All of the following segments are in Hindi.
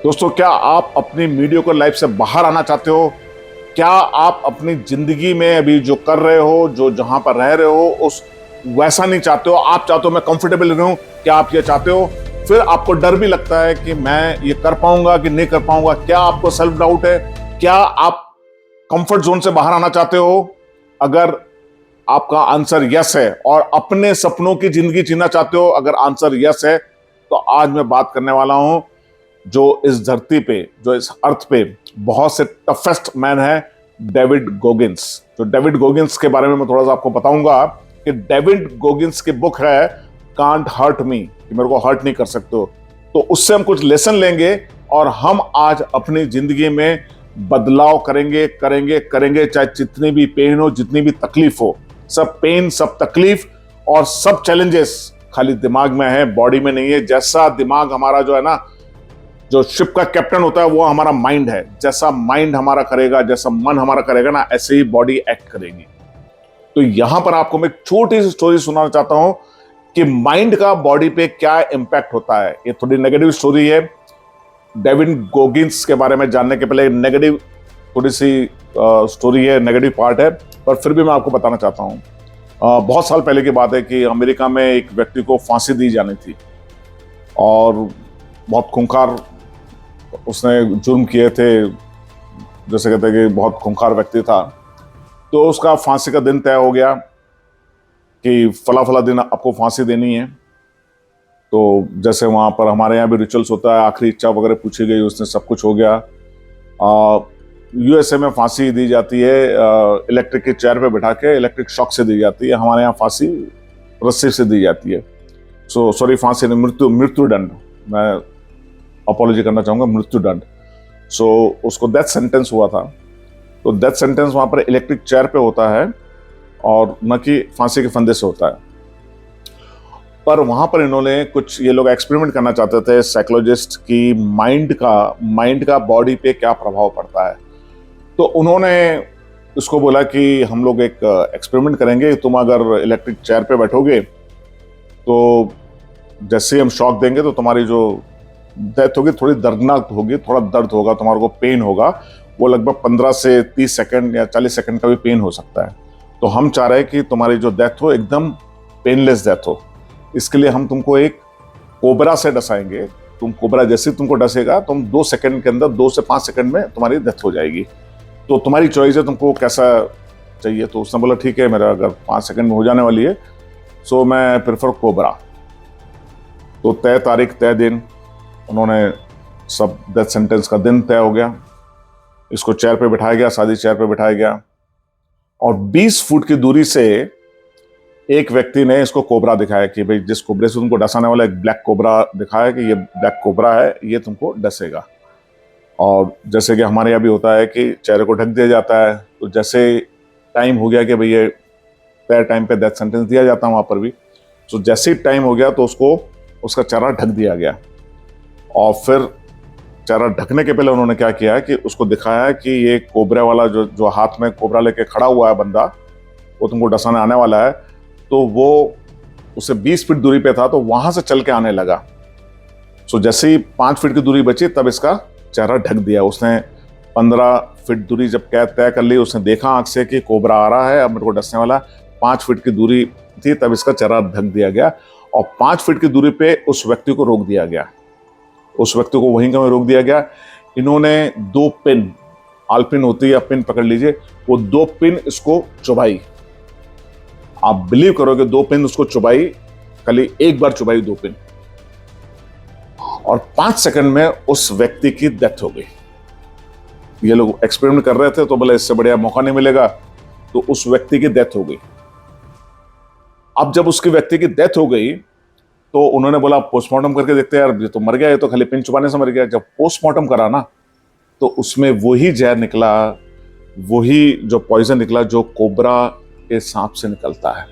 दोस्तों, क्या आप अपनी मीडियोकर लाइफ से बाहर आना चाहते हो? क्या आप अपनी जिंदगी में अभी जो कर रहे हो, जो जहां पर रह रहे हो, उस वैसा नहीं चाहते हो? आप चाहते हो मैं कंफर्टेबल रहूं? क्या आप ये चाहते हो? फिर आपको डर भी लगता है कि मैं ये कर पाऊंगा कि नहीं कर पाऊंगा? क्या आपको सेल्फ डाउट है? क्या आप कंफर्ट जोन से बाहर आना चाहते हो? अगर आपका आंसर यस है और अपने सपनों की जिंदगी जीना चाहते हो, अगर आंसर यस है, तो आज मैं बात करने वाला हूं जो इस धरती पे, जो इस अर्थ पे बहुत से टफेस्ट मैन है, डेविड गोगिंस। जो डेविड गोगिंस के बारे में मैं थोड़ा सा आपको बताऊंगा कि डेविड गोगिंस की बुक है कांट हर्ट मी, कि मेरे को हर्ट नहीं कर सकते हो। तो उससे हम कुछ लेसन लेंगे और हम आज अपनी जिंदगी में बदलाव करेंगे करेंगे करेंगे, चाहे जितनी भी पेन हो, जितनी भी तकलीफ हो। सब पेन, सब तकलीफ और सब चैलेंजेस खाली दिमाग में है, बॉडी में नहीं है। जैसा दिमाग हमारा जो है ना, जो शिप का कैप्टन होता है, वो हमारा माइंड है। जैसा माइंड हमारा करेगा, जैसा मन हमारा करेगा ना, ऐसे ही बॉडी एक्ट करेगी। तो यहां पर आपको मैं एक छोटी सी स्टोरी सुनाना चाहता हूं कि माइंड का बॉडी पे क्या इंपैक्ट होता है। ये थोड़ी नेगेटिव स्टोरी है। डेविड गोगिंस के बारे में जानने के पहले नेगेटिव थोड़ी सी स्टोरी है, नेगेटिव पार्ट है, पर फिर भी मैं आपको बताना चाहता हूं। बहुत साल पहले की बात है कि अमेरिका में एक व्यक्ति को फांसी दी जानी थी और बहुत खूंखार उसने जुर्म किए थे। जैसे कहते हैं कि बहुत खूंखार व्यक्ति था। तो उसका फांसी का दिन तय हो गया कि फला फला दिन आपको फांसी देनी है। तो जैसे वहाँ पर हमारे यहाँ भी रिचुअल्स होता है, आखिरी इच्छा वगैरह पूछी गई, उसने सब कुछ हो गया। यूएसए में फांसी दी जाती है इलेक्ट्रिक की चेयर पे बिठा के, इलेक्ट्रिक शॉक से दी जाती है। हमारे यहाँ फांसी रस्सी से दी जाती है। सॉरी, फांसी नहीं, मृत्युदंड। मैं अपॉलॉजी करना चाहूंगा, मृत्युदंड। उसको डेथ सेंटेंस हुआ था। तो डेथ सेंटेंस वहां पर इलेक्ट्रिक चेयर पे होता है और न कि फांसी के फंदे से होता है। पर वहां पर इन्होंने कुछ, ये लोग एक्सपेरिमेंट करना चाहते थे, साइकोलॉजिस्ट, की माइंड का बॉडी पे क्या प्रभाव पड़ता है। तो उन्होंने उसको बोला कि हम लोग एक एक्सपेरिमेंट करेंगे। तुम अगर इलेक्ट्रिक चेयर पे बैठोगे तो जैसे हम शॉक देंगे तो तुम्हारी जो डेथ होगी थोड़ी दर्दनाक होगी, थोड़ा दर्द होगा, तुम्हारे को पेन होगा। वो लगभग 15 से 30 सेकंड या 40 सेकंड का भी पेन हो सकता है। तो हम चाह रहे हैं कि तुम्हारी जो डेथ हो एकदम पेनलेस डेथ हो। इसके लिए हम तुमको एक कोबरा से डसाएंगे। तुम कोबरा जैसे तुमको डसेगा, तुम 2 सेकंड के अंदर, 2 से 5 सेकंड में तुम्हारी डेथ हो जाएगी। तो तुम्हारी चॉइस है, तुमको कैसा चाहिए। तो उसने बोला ठीक है, मेरा अगर 5 सेकंड में हो जाने वाली है सो मैं प्रेफर कोबरा। तो तय तारीख, तय दिन, उन्होंने सब, डेथ सेंटेंस का दिन तय हो गया। इसको चेयर पे बिठाया गया, सादी चेयर पे बिठाया गया और 20 फुट की दूरी से एक व्यक्ति ने इसको कोबरा दिखाया कि भाई जिस कोबरे से तुमको डसाने वाला, एक ब्लैक कोबरा दिखाया कि ये ब्लैक कोबरा है, ये तुमको डसेगा। और जैसे कि हमारे यहाँ भी होता है कि चेहरे को ढक दिया जाता है। तो जैसे टाइम हो गया कि भाई ये तय टाइम पे डेथ सेंटेंस दिया जाता है वहाँ पर भी। तो जैसे ही टाइम हो गया तो उसको, उसका चेहरा ढक दिया गया। और फिर चेहरा ढकने के पहले उन्होंने क्या किया है कि उसको दिखाया है कि ये कोबरा वाला जो हाथ में कोबरा लेके खड़ा हुआ है बंदा, वो तुमको डसाने आने वाला है। तो वो उससे 20 फीट दूरी पे था, तो वहां से चल के आने लगा। जैसे ही 5 फीट की दूरी बची तब इसका चेहरा ढक दिया उसने। 15 फीट दूरी जब तय कर ली, उसने देखा आंख से कि कोबरा आ रहा है, अब मेरे को डसने वाला। 5 फीट की दूरी थी तब इसका चेहरा ढक दिया गया और 5 फीट की दूरी पे उस व्यक्ति को रोक दिया गया। उस व्यक्ति को वहीं का वहीं रोक दिया गया। इन्होंने 2 पिन, आलपिन होती है, पिन पकड़ लीजिए, वो 2 पिन इसको चुभाई। आप बिलीव करोगे, 2 पिन उसको चुभाई, खाली एक बार चुभाई 2 पिन, और 5 सेकंड में उस व्यक्ति की डेथ हो गई। ये लोग एक्सपेरिमेंट कर रहे थे तो बोले इससे बढ़िया मौका नहीं मिलेगा, तो उस व्यक्ति की डेथ हो गई। अब जब उसकी व्यक्ति की डेथ हो गई तो उन्होंने बोला पोस्टमार्टम करके देखते हैं, यार ये तो मर गया, ये तो खाली पिन चुभाने से मर गया। जब पोस्टमार्टम करा ना, तो उसमें वही जहर निकला, वही जो पॉइजन निकला जो कोबरा के सांप से निकलता है।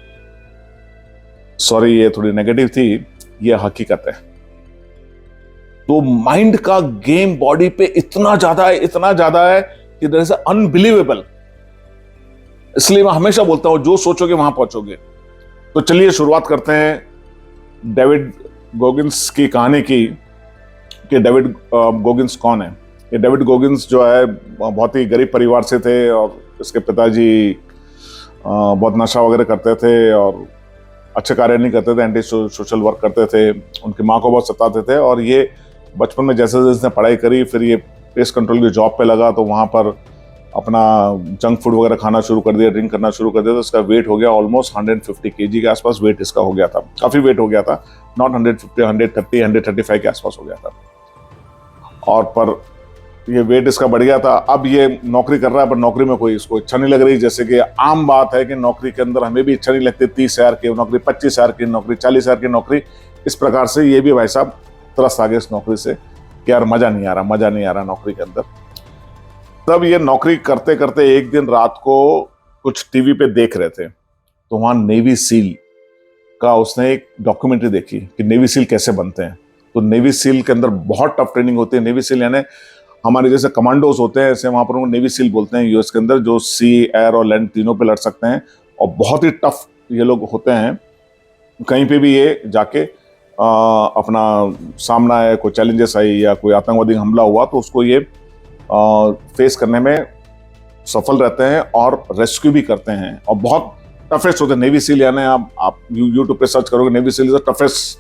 सॉरी, ये थोड़ी नेगेटिव थी, ये हकीकत है। तो माइंड का गेम बॉडी पे इतना ज्यादा है, इतना ज्यादा है कि दैट इज अनबिलीवेबल। इसलिए मैं हमेशा बोलता हूं, जो सोचोगे वहां पहुंचोगे। तो चलिए शुरुआत करते हैं डेविड गोगिंस की कहानी की। कि डेविड गोगिंस कौन है। ये डेविड गोगिंस जो है बहुत ही गरीब परिवार से थे और इसके पिताजी बहुत नशा वगैरह करते थे और अच्छे कार्य नहीं करते थे, एंटी सोशल वर्क करते थे, उनकी माँ को बहुत सताते थे। और ये बचपन में जैसे जैसे इसने पढ़ाई करी फिर ये पेस्ट कंट्रोल की जॉब पे लगा, तो वहाँ पर अपना जंक फूड वगैरह खाना शुरू कर दिया, ड्रिंक करना शुरू कर दिया। तो इसका वेट हो गया ऑलमोस्ट 150 kg के आसपास वेट इसका हो गया था, काफ़ी वेट हो गया था, नॉट 150, 130, 135 के आसपास हो गया था। और पर ये वेट इसका बढ़ गया था। अब ये नौकरी कर रहा है पर नौकरी में कोई इसको इच्छा नहीं लग रही। जैसे कि आम बात है कि नौकरी के अंदर हमें भी इच्छा नहीं लगती, 30,000 की नौकरी, 25,000 की नौकरी, 40,000 की नौकरी, इस प्रकार से ये भी भाई साहब त्रस्त आ गए इस नौकरी से कि यार मजा नहीं आ रहा नौकरी के अंदर। तब ये नौकरी करते करते एक दिन रात को कुछ टीवी पे देख रहे थे, तो वहां नेवी सील का उसने एक डॉक्यूमेंट्री देखी कि नेवी सील कैसे बनते हैं। तो नेवी सील के अंदर बहुत टफ ट्रेनिंग होती है। नेवी सील यानी हमारे जैसे कमांडोज होते हैं, ऐसे वहां पर उनको नेवी सील बोलते हैं यूएस के अंदर, जो सी, एयर और लैंड तीनों पे लड़ सकते हैं और बहुत ही टफ ये लोग होते हैं। कहीं पे भी ये जाके अपना सामना है, कोई चैलेंजेस आई या कोई आतंकवादी हमला हुआ तो उसको ये फेस करने में सफल रहते हैं और रेस्क्यू भी करते हैं और बहुत टफेस्ट होते हैं। नेवी सील यानी आप यूट्यूब पे सर्च करोगे, navy seal is the toughest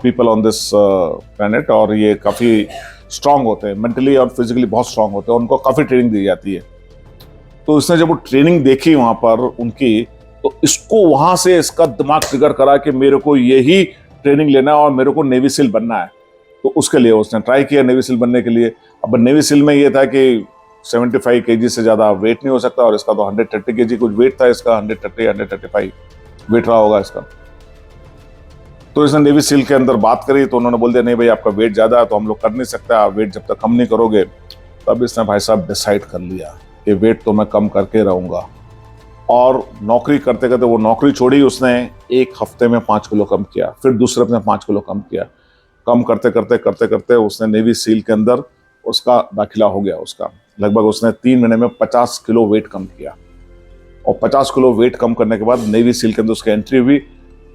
people on this planet, और ये काफ़ी स्ट्रांग होते हैं, मेंटली और फिजिकली बहुत स्ट्रांग होते हैं, उनको काफ़ी ट्रेनिंग दी जाती है। तो इसने जब वो ट्रेनिंग देखी वहाँ पर उनकी, तो इसको वहाँ से इसका दिमाग ट्रिगर करा कि मेरे को यही ट्रेनिंग लेना है और मेरे को नेवी सील बनना है। तो उसके लिए उसने ट्राई किया नेवी सील बनने के लिए। अब नेवी सील में ये था कि 75 kg से ज़्यादा वेट नहीं हो सकता और इसका तो 130 kg कुछ वेट था, इसका 135 वेट रहा होगा इसका। तो इसने नेवी सील के अंदर बात करी तो उन्होंने बोल दिया नहीं भाई आपका वेट ज़्यादा है तो हम लोग कर नहीं सकते, आप वेट जब तक कम नहीं करोगे। तब इसने भाई साहब डिसाइड कर लिया कि वेट तो मैं कम करके रहूँगा। और नौकरी करते करते वो नौकरी छोड़ी, उसने एक हफ्ते में 5 किलो कम किया, फिर दूसरे हफ्ते में 5 किलो कम किया। कम करते करते उसने नेवी सील के अंदर उसका दाखिला हो गया। उसका लगभग उसने 3 महीने में 50 किलो वेट कम किया और 50 किलो वेट कम करने के बाद नेवी सील के अंदर उसकी एंट्री हुई।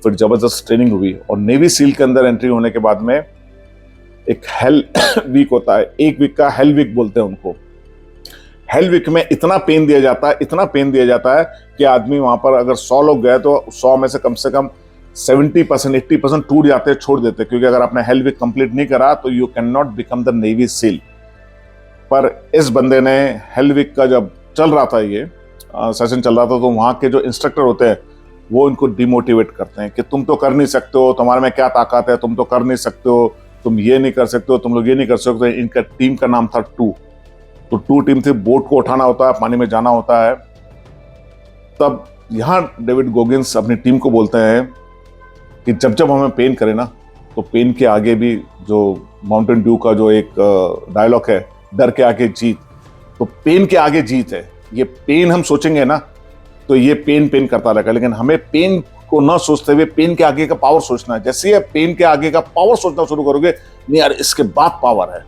फिर जबरदस्त ट्रेनिंग हुई और नेवी सील के अंदर एंट्री होने के बाद में एक हेल वीक होता है, एक वीक का हेल वीक बोलते हैं उनको। हेल वीक में इतना पेन दिया जाता है कि आदमी वहां पर अगर 100 लोग गए तो 100 में से कम 70%, 80% टूट जाते हैं, छोड़ देते हैं, क्योंकि अगर आपने हेल वीक कंप्लीट नहीं करा तो you can not become the navy seal. पर इस बंदे ने हेल वीक का जब चल रहा था, ये सेशन चल रहा था, तो वहां के जो इंस्ट्रक्टर होते हैं वो इनको डिमोटिवेट करते हैं कि तुम तो कर नहीं सकते हो, तुम्हारे में क्या ताकत है, तुम तो कर नहीं सकते हो, तुम ये नहीं कर सकते हो, तुम लोग ये नहीं कर सकते। इनका टीम का नाम था 2। तो 2 टीम थी, बोट को उठाना होता है, पानी में जाना होता है। तब यहाँ डेविड गोगिंस अपनी टीम को बोलते हैं कि जब जब हमें पेन करे ना, तो पेन के आगे भी, जो माउंटेन ड्यू का जो एक डायलॉग है, डर के आगे जीत, तो पेन के आगे जीत है। ये पेन हम सोचेंगे ना तो ये पेन करता रहेगा, लेकिन हमें पेन को ना सोचते हुए पेन के आगे का पावर सोचना है। जैसे पेन के आगे का पावर सोचना शुरू करोगे, नहीं यार इसके बाद पावर है,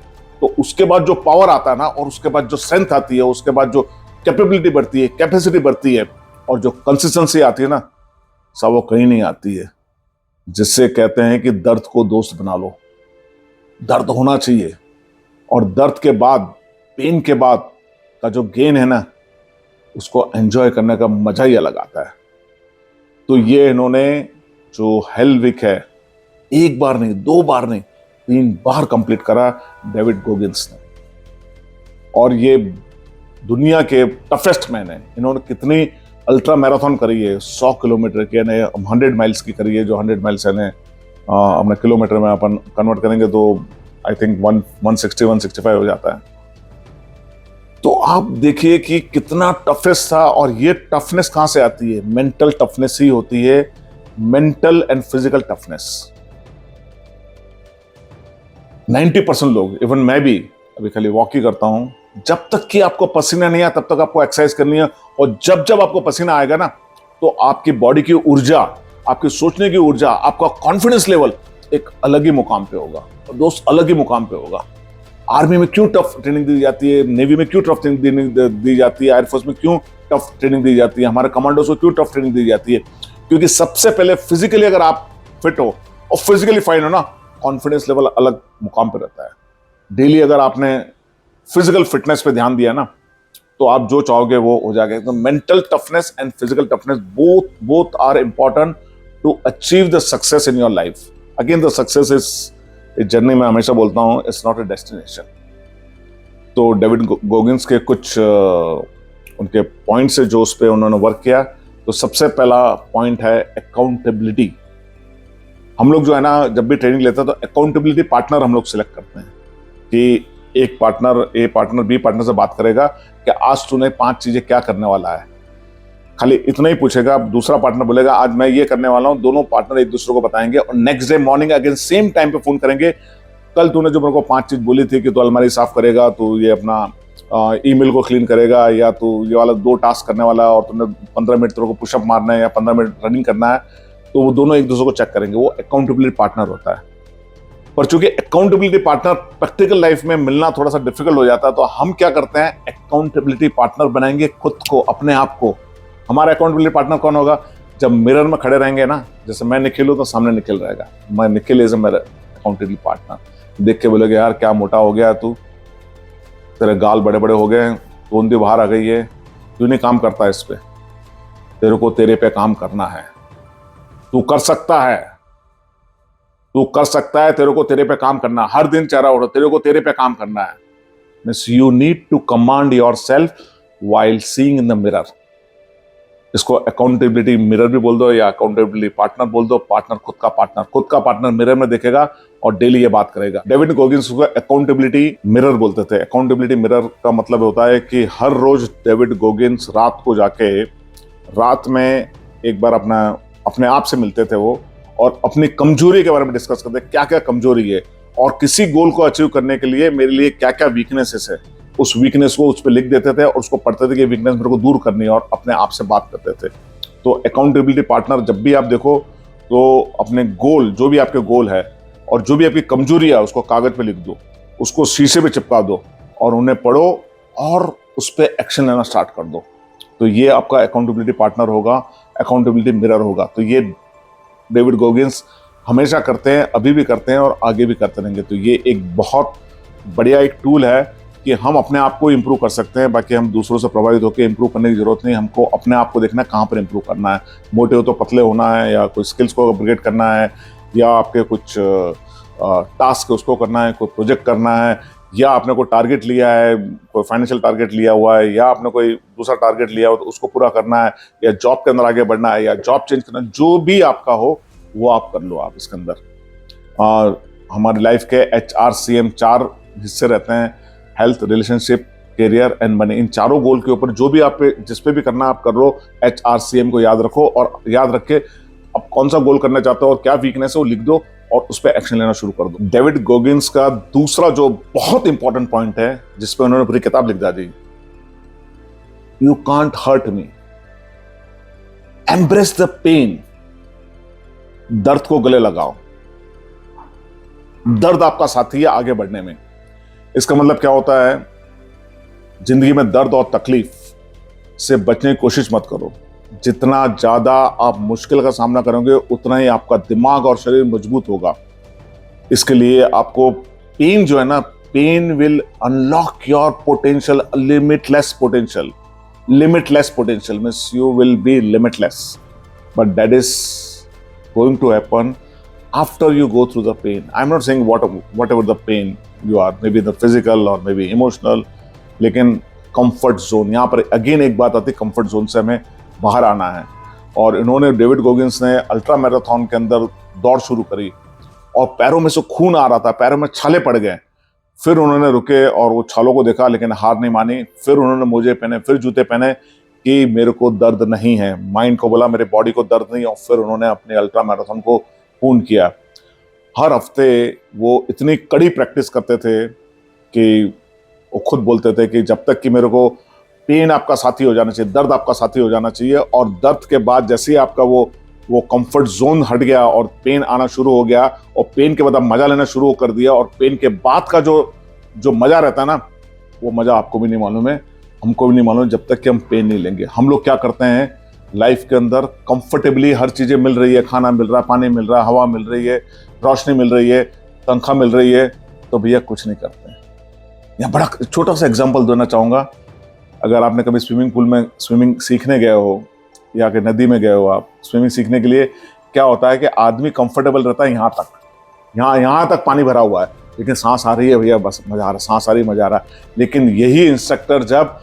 तो उसके बाद जो पावर आता है ना, और उसके बाद जो स्ट्रेंथ आती है, उसके बाद जो कैपेबिलिटी बढ़ती है, कैपेसिटी बढ़ती है, और जो कंसिस्टेंसी आती है ना, सब वो कहीं नहीं आती है। जिससे कहते हैं कि दर्द को दोस्त बना लो। दर्द होना चाहिए, और दर्द के बाद, पेन के बाद का जो गेन है ना, उसको एंजॉय करने का मजा ही अलग आता है। तो ये इन्होंने जो हेल वीक है, 1 बार नहीं, 2 बार नहीं, 3 बार कंप्लीट करा डेविड गोगिंस ने। और ये दुनिया के टफेस्ट मैन है। इन्होंने कितनी अल्ट्रा मैराथन करी है, 100 किलोमीटर की, यानी 100 माइल्स की करी है, जो 100 माइल्स है अपने किलोमीटर में अपन कन्वर्ट करेंगे तो आई थिंक 160-165 हो जाता है। तो आप देखिए कि कितना टफेस्ट था। और ये टफनेस कहां से आती है? मेंटल टफनेस ही होती है, मेंटल एंड फिजिकल टफनेस। 90% लोग, इवन मैं भी अभी खाली वॉक ही करता हूं, जब तक कि आपको पसीना नहीं आया तब तक आपको एक्सरसाइज करनी है, और जब जब आपको पसीना आएगा ना, तो आपकी बॉडी की ऊर्जा, आपकी सोचने की ऊर्जा, आपका कॉन्फिडेंस लेवल एक अलग ही मुकाम पे होगा, और दोस्त अलग ही मुकाम पे होगा। आर्मी में क्यों टफ ट्रेनिंग दी जाती है, नेवी में क्यों टफ ट्रेनिंग दी जाती है, एयरफोर्स में क्यों टफ ट्रेनिंग दी जाती है, हमारे कमांडोज को क्यों टफ ट्रेनिंग दी जाती है? क्योंकि सबसे पहले फिजिकली अगर आप फिट हो और फिजिकली फाइन हो ना, कॉन्फिडेंस लेवल अलग मुकाम पे रहता है। डेली अगर आपने फिजिकल फिटनेस पे ध्यान दिया ना, तो आप जो चाहोगे वो हो जाएगा। तो mental toughness and physical toughness both are important to achieve the success in your life. Again the success is journey, मैं हमेशा बोलता हूं, इट्स नॉट अ डेस्टिनेशन। तो डेविड गोगिंस के कुछ उनके पॉइंट्स है जो उस पर उन्होंने वर्क किया। तो सबसे पहला पॉइंट है अकाउंटेबिलिटी। हम लोग जो है ना, जब भी ट्रेनिंग लेते हैं तो अकाउंटेबिलिटी पार्टनर हम लोग सिलेक्ट करते हैं कि एक पार्टनर ए पार्टनर बी पार्टनर से बात करेगा कि आज तूने 5 चीजें क्या करने वाला है, खाली इतना ही पूछेगा। दूसरा पार्टनर बोलेगा आज मैं ये करने वाला हूं। दोनों पार्टनर एक दूसरे को बताएंगे और next day morning again same time पे फोन करेंगे, कल तूने जो मेरे को 5 चीज बोली थी कि तू अलमारी साफ करेगा, तू ये अपना ईमेल को क्लीन करेगा, या तू ये वाला 2 टास्क करने वाला है और तुमने 15 मिनट तेरे को पुशअप मारना है या 15 मिनट रनिंग करना है, तो वो दोनों एक दूसरे को चेक करेंगे। वो अकाउंटेबिलिटी पार्टनर होता है। पर चूंकि अकाउंटेबिलिटी पार्टनर प्रैक्टिकल लाइफ में मिलना थोड़ा सा डिफिकल्ट हो जाता है, तो हम क्या करते हैं, अकाउंटेबिलिटी पार्टनर बनाएंगे खुद को, अपने आप को। हमारा अकाउंटेबिलिटी पार्टनर कौन होगा? जब मिरर में खड़े रहेंगे ना, जैसे मैं निखिल हूं तो सामने निखिल रहेगा, मैं निखिल इज मेरा अकाउंटेबिलिटी पार्टनर। देख के बोलेगे यार क्या मोटा हो गया तू, तेरे गाल बड़े बड़े हो गए, तोंदी बाहर आ गई है, तू नहीं काम करता इस पे, तेरे को तेरे पे काम करना है, तू कर सकता है, तू कर सकता है, तेरे को तेरे पे काम करना, हर दिन चेहरा उठो, तेरे को तेरे पे काम करना है। Means you need to command yourself while seeing in the mirror. इसको अकाउंटेबिलिटी मिरर भी बोल दो या अकाउंटेबिलिटी पार्टनर बोल दो। पार्टनर खुद का पार्टनर मिरर में देखेगा और डेली ये बात करेगा। डेविड गोगिंस को अकाउंटेबिलिटी मिरर बोलते थे। अकाउंटेबिलिटी मिरर का मतलब होता है कि हर रोज डेविड गोगिंस रात को जाके, रात में एक बार अपने आप से मिलते थे वो, और अपनी कमजोरी के बारे में डिस्कस करते, क्या क्या कमजोरी है और किसी गोल को अचीव करने के लिए मेरे लिए क्या क्या वीकनेसेस है, उस वीकनेस को उस पर लिख देते थे और उसको पढ़ते थे कि वीकनेस मेरे को दूर करनी है, और अपने आप से बात करते थे। तो अकाउंटेबिलिटी पार्टनर जब भी आप देखो तो अपने गोल, जो भी आपके गोल है और जो भी आपकी कमजोरी है, उसको कागज पे लिख दो, उसको शीशे पे चिपका दो और उन्हें पढ़ो और उस पर एक्शन लेना स्टार्ट कर दो। तो ये आपका अकाउंटेबिलिटी पार्टनर होगा, अकाउंटेबिलिटी मिरर होगा। तो ये डेविड गोगिंस हमेशा करते हैं, अभी भी करते हैं और आगे भी करते रहेंगे। तो ये एक बहुत बढ़िया एक टूल है कि हम अपने आप को इम्प्रूव कर सकते हैं। बाकी हम दूसरों से प्रभावित होकर इम्प्रूव करने की जरूरत नहीं, हमको अपने आप को देखना है कहाँ पर इम्प्रूव करना है। मोटे हो तो पतले होना है, या कोई स्किल्स को अपग्रेड करना है, या आपके कुछ टास्क है उसको करना है, कोई प्रोजेक्ट करना है, या आपने कोई टारगेट लिया है, कोई फाइनेंशियल टारगेट लिया हुआ है, या आपने कोई दूसरा टारगेट लिया हो तो उसको पूरा करना है, या जॉब के अंदर आगे बढ़ना है, या जॉब चेंज करना है, जो भी आपका हो वो आप कर लो आप इसके अंदर। और हमारी लाइफ के HRCM 4 हिस्से रहते हैं, health, relationship, career and money. इन चारों गोल के ऊपर जो भी आप जिस पे भी करना आप कर लो, HRCM को याद रखो और याद रख के अब कौन सा गोल करना चाहते हो और क्या वीकनेस है वो लिख दो और उस पर एक्शन लेना शुरू कर दो। डेविड गोगिंस का दूसरा जो बहुत इंपॉर्टेंट पॉइंट है, जिसपे उन्होंने पूरी किताब लिख दी, you can't hurt me, embrace the pain. दर्द को गले लगाओ, दर्द आपका साथी है आगे बढ़ने में। इसका मतलब क्या होता है, जिंदगी में दर्द और तकलीफ से बचने की कोशिश मत करो। जितना ज्यादा आप मुश्किल का सामना करोगे उतना ही आपका दिमाग और शरीर मजबूत होगा। इसके लिए आपको पेन जो है ना, pain will unlock your potential, limitless potential. Limitless potential means you will be limitless, but that is going to happen after you go through the pain. I'm not saying whatever the pain you are, maybe the physical or maybe emotional, लेकिन कंफर्ट जोन, यहाँ पर अगेन एक बात आती है, कंफर्ट जोन से हमें बाहर आना है। और इन्होंने, डेविड गोगिंस ने अल्ट्रा मैराथन के अंदर दौड़ शुरू करी और पैरों में से खून आ रहा था, पैरों में छाले पड़ गए। फिर उन्होंने रुके और वो छालों को देखा लेकिन हार नहीं मानी। फिर उन्होंने मोजे पहने, फिर जूते पहने कि मेरे को दर्द नहीं है। माइंड को बोला मेरे बॉडी को दर्द नहीं, और फिर उन्होंने अपने अल्ट्रा मैराथन को पूर्ण किया। हर हफ्ते वो इतनी कड़ी प्रैक्टिस करते थे कि वो खुद बोलते थे कि जब तक कि मेरे को पेन आपका साथी हो जाना चाहिए, दर्द आपका साथी हो जाना चाहिए, और दर्द के बाद जैसे ही आपका वो कंफर्ट जोन हट गया और पेन आना शुरू हो गया, और पेन के बाद आप मजा लेना शुरू कर दिया, और पेन के बाद का जो मजा रहता है ना, वो मजा आपको भी नहीं मालूम है, हमको भी नहीं मालूम, जब तक कि हम पेन नहीं लेंगे। हम लोग क्या करते हैं लाइफ के अंदर, कंफर्टेबली हर चीजें मिल रही है, खाना मिल रहा है, पानी मिल रहा है, हवा मिल रही है, रोशनी मिल रही है, तनख्वाह मिल रही है, तो भैया कुछ नहीं करते हैं। यहाँ बड़ा छोटा सा एग्जांपल देना चाहूँगा। अगर आपने कभी स्विमिंग पूल में स्विमिंग सीखने गए हो या कि नदी में गए हो, आप स्विमिंग सीखने के लिए क्या होता है कि आदमी कंफर्टेबल रहता है यहाँ तक, यहाँ तक पानी भरा हुआ है, लेकिन सांस आ रही है भैया, बस मजा आ रहा, सांस आ रही, मजा आ रहा है। लेकिन यही इंस्ट्रक्टर जब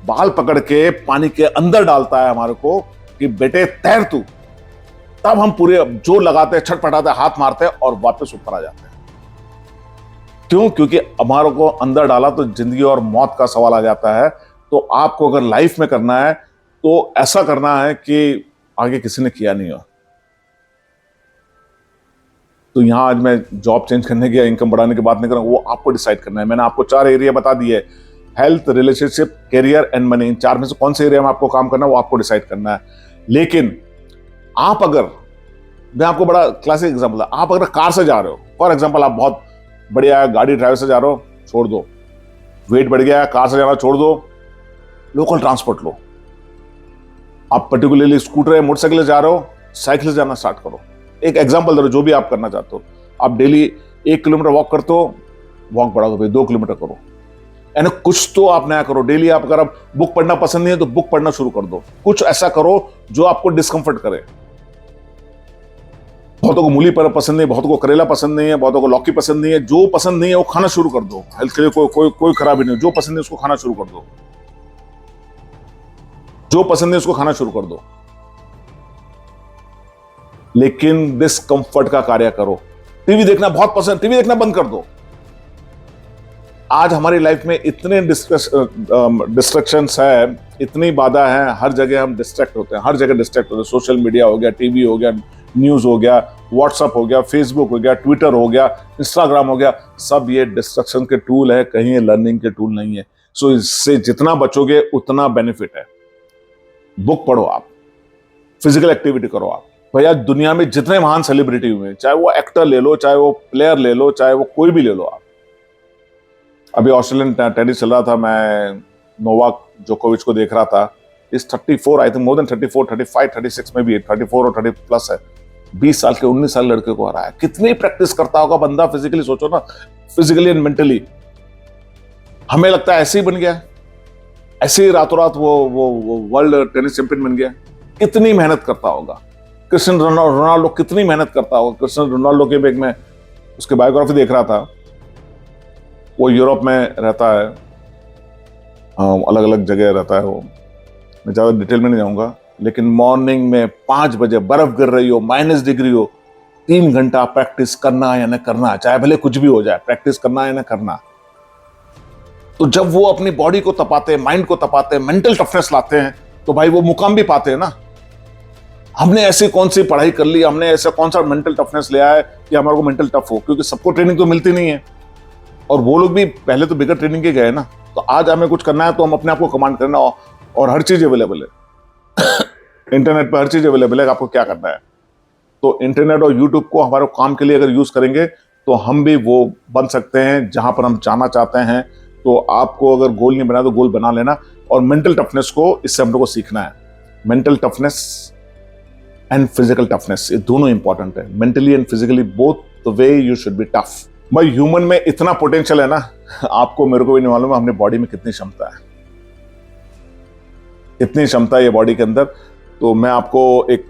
बाल पकड़ के पानी के अंदर डालता है हमारे को कि बेटे तैर तू, तब हम पूरे जोर लगाते हैं, छटपटाते हैं, हाथ मारते हैं और वापस ऊपर आ जाते हैं। क्यों? क्योंकि हमारे को अंदर डाला तो जिंदगी और मौत का सवाल आ जाता है। तो आपको अगर लाइफ में करना है तो ऐसा करना है कि आगे किसी ने किया नहीं हो। तो यहां आज मैं जॉब चेंज करने की या इनकम बढ़ाने की बात नहीं कर रहा हूं, वो आपको डिसाइड करना है। मैंने आपको 4 एरिया बता दिए, health, relationship, career and money. इन 4 में से कौन से एरिया में आपको काम करना है वो आपको डिसाइड करना है। लेकिन आप अगर, मैं आपको बड़ा क्लासिक एग्जांपल है, आप अगर कार से जा रहे हो, फॉर एग्जांपल आप बहुत बढ़िया गाड़ी ड्राइवर से जा रहे हो, छोड़ दो, वेट बढ़ गया है, कार से जाना छोड़ दो, लोकल ट्रांसपोर्ट लो। आप पर्टिकुलरली स्कूटर या मोटरसाइकिल से जा रहे हो, साइकिल से जाना स्टार्ट करो। एक एग्जांपल दे रहा हूं, जो भी आप करना चाहते हो। आप डेली 1 किलोमीटर वॉक करते हो, वॉक बढ़ा दो भाई, 2 किलोमीटर करो। यानी कुछ तो आप नया करो। डेली आप, अगर आप बुक पढ़ना पसंद नहीं है तो बुक पढ़ना शुरू कर दो। कुछ ऐसा करो जो आपको डिस्कंफर्ट करे। बहुतों को मूली पर पसंद नहीं, बहुतों को करेला पसंद नहीं है, बहुतों को लौकी पसंद नहीं है। जो पसंद नहीं है वो खाना शुरू कर दो। हेल्थ के लिए कोई खराबी नहीं। जो पसंद नहीं उसको खाना शुरू कर दो। जो पसंद नहीं उसको खाना शुरू कर दो, लेकिन डिस्कंफर्ट का कार्य करो। टीवी देखना बहुत पसंद, टीवी देखना बंद कर दो। आज हमारी लाइफ में इतने डिस्ट्रैक्शंस है, इतनी बाधा है, हर जगह हम डिस्ट्रैक्ट होते हैं, हर जगह डिस्ट्रैक्ट होते हैं। सोशल मीडिया हो गया, टीवी हो गया, न्यूज हो गया, व्हाट्सएप हो गया, फेसबुक हो गया, ट्विटर हो गया, इंस्टाग्राम हो गया, सब ये डिस्ट्रक्शन के टूल है, कहीं ये लर्निंग के टूल नहीं है। सो इससे जितना बचोगे उतना बेनिफिट है। बुक पढ़ो आप, फिजिकल एक्टिविटी करो आप। भैया दुनिया में जितने महान सेलिब्रिटी हुए, चाहे वो एक्टर ले लो, चाहे वो प्लेयर ले लो, चाहे वो कोई भी ले लो आप। अभी ऑस्ट्रेलियन टेनिस चल रहा था, मैं नोवाक जोकोविच को देख रहा था। इस 34, आई थिंक मोर देन 34, 35, 36 में भी है, 34 और 30 प्लस है। 20 साल के 19 साल लड़के को हराया। कितनी प्रैक्टिस करता होगा बंदा फिजिकली, सोचो ना, फिजिकली एंड मेंटली। हमें लगता है ऐसे ही बन गया, ऐसे ही रातों रात वो वर्ल्ड टेनिस चैंपियन बन गया। कितनी मेहनत करता होगा। क्रिस्टियानो रोनाल्डो कितनी मेहनत करता होगा। क्रिस्टियानो रोनाल्डो के बैग में उसके बायोग्राफी देख रहा था। वो यूरोप में रहता है, अलग अलग जगह रहता है वो, मैं ज़्यादा डिटेल में नहीं जाऊंगा। लेकिन मॉर्निंग में 5 बजे बर्फ गिर रही हो, -डिग्री हो, 3 घंटा प्रैक्टिस करना है या न करना, चाहे भले कुछ भी हो जाए, प्रैक्टिस करना है या न करना। तो जब वो अपनी बॉडी को तपाते हैं, माइंड को तपाते हैं, मेंटल टफनेस लाते हैं, तो भाई वो मुकाम भी पाते हैं ना। हमने ऐसी कौन सी पढ़ाई कर ली, हमने ऐसा कौन सा मेंटल टफनेस लिया है कि हमारे को मेंटल टफ हो, क्योंकि सबको ट्रेनिंग तो मिलती नहीं है। और वो लोग भी पहले तो बिगड़ ट्रेनिंग के गए ना। तो आज हमें कुछ करना है तो हम अपने आप को कमांड करना, और हर चीज अवेलेबल है। इंटरनेट पर हर चीज अवेलेबल है, आपको क्या करना है। तो इंटरनेट और यूट्यूब को हमारे काम के लिए अगर यूज करेंगे तो हम भी वो बन सकते हैं जहां पर हम जाना चाहते हैं। तो आपको अगर गोल नहीं बना तो गोल बना लेना। और मेंटल टफनेस को, इससे हम लोग को सीखना है। Mental toughness and physical toughness, ये दोनों इंपॉर्टेंट है। Mentally and physically both the way you should be tough. भाई ह्यूमन में इतना पोटेंशियल है ना, आपको मेरे को भी नहीं मालूम है हमने बॉडी में कितनी क्षमता है, इतनी क्षमता है ये बॉडी के अंदर। तो मैं आपको एक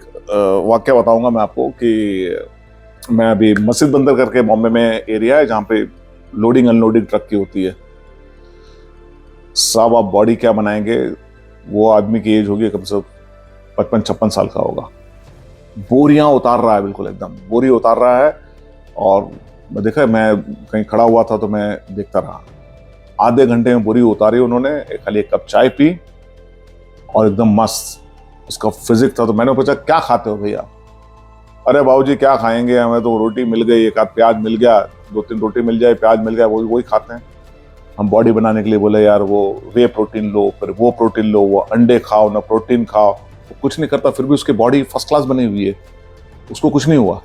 वाक्य बताऊंगा मैं आपको कि मैं अभी मस्जिद बंदर करके बॉम्बे में एरिया है जहां पे लोडिंग अनलोडिंग ट्रक की होती है। साहब आप बॉडी क्या बनाएंगे, वो आदमी की एज होगी कम से कम 55-56 साल का होगा। बोरियां उतार रहा है, बिल्कुल एकदम बोरी उतार रहा है। और मैं देखा, मैं कहीं खड़ा हुआ था तो मैं देखता रहा। आधे घंटे में बोरी उतारी उन्होंने, खाली 1 कप चाय पी और एकदम मस्त उसका फिजिक था। तो मैंने पूछा क्या खाते हो भैया? अरे बाबूजी क्या खाएंगे, हमें तो रोटी मिल गई, 1 आध प्याज मिल गया, 2-3 रोटी मिल जाए, प्याज मिल गया, वही खाते हैं हम। बॉडी बनाने के लिए बोले यार वो वे प्रोटीन लो, फिर वो प्रोटीन लो, वो अंडे खाओ ना प्रोटीन खाओ। वो कुछ नहीं करता, फिर भी उसकी बॉडी फर्स्ट क्लास बनी हुई है, उसको कुछ नहीं हुआ।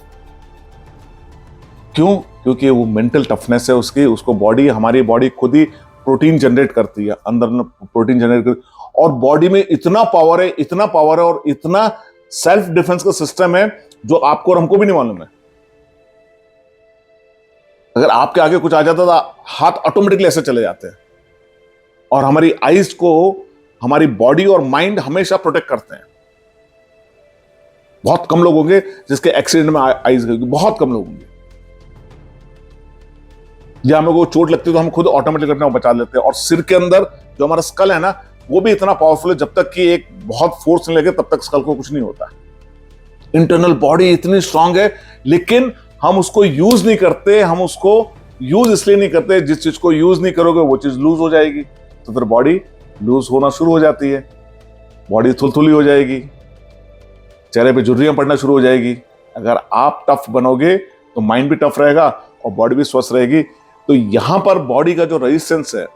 क्यों? क्योंकि वो मेंटल टफनेस है उसकी। उसको बॉडी, हमारी बॉडी खुद ही प्रोटीन जनरेट करती है, अंदर प्रोटीन जनरेट करती है। और बॉडी में इतना पावर है, इतना पावर है और इतना सेल्फ डिफेंस का सिस्टम है जो आपको और हमको भी नहीं मालूम है। अगर आपके आगे कुछ आ जाता था, हाथ ऑटोमेटिकली ऐसे चले जाते हैं। और हमारी आईज को हमारी बॉडी और माइंड हमेशा प्रोटेक्ट करते हैं। बहुत कम लोग होंगे जिसके एक्सीडेंट में आईज गई, बहुत कम लोग होंगे। या हमें को चोट लगती है तो हम खुद ऑटोमेटिक अपने बचा लेते हैं। और सिर के अंदर जो हमारा स्कल है ना, वो भी इतना पावरफुल है, जब तक कि एक बहुत फोर्स नहीं लगे तब तक स्कल को कुछ नहीं होता। इंटरनल बॉडी इतनी स्ट्रांग है, लेकिन हम उसको यूज नहीं करते। हम उसको यूज इसलिए नहीं करते, जिस चीज को यूज नहीं करोगे वो चीज लूज हो जाएगी, तो फिर बॉडी लूज होना शुरू हो जाती है, बॉडी थुलथुली हो जाएगी, चेहरे पे झुर्रियां पड़ना शुरू हो जाएगी। अगर आप टफ बनोगे तो माइंड भी टफ रहेगा और बॉडी भी स्वस्थ रहेगी। तो यहां पर बॉडी का जो रेजिस्टेंस है,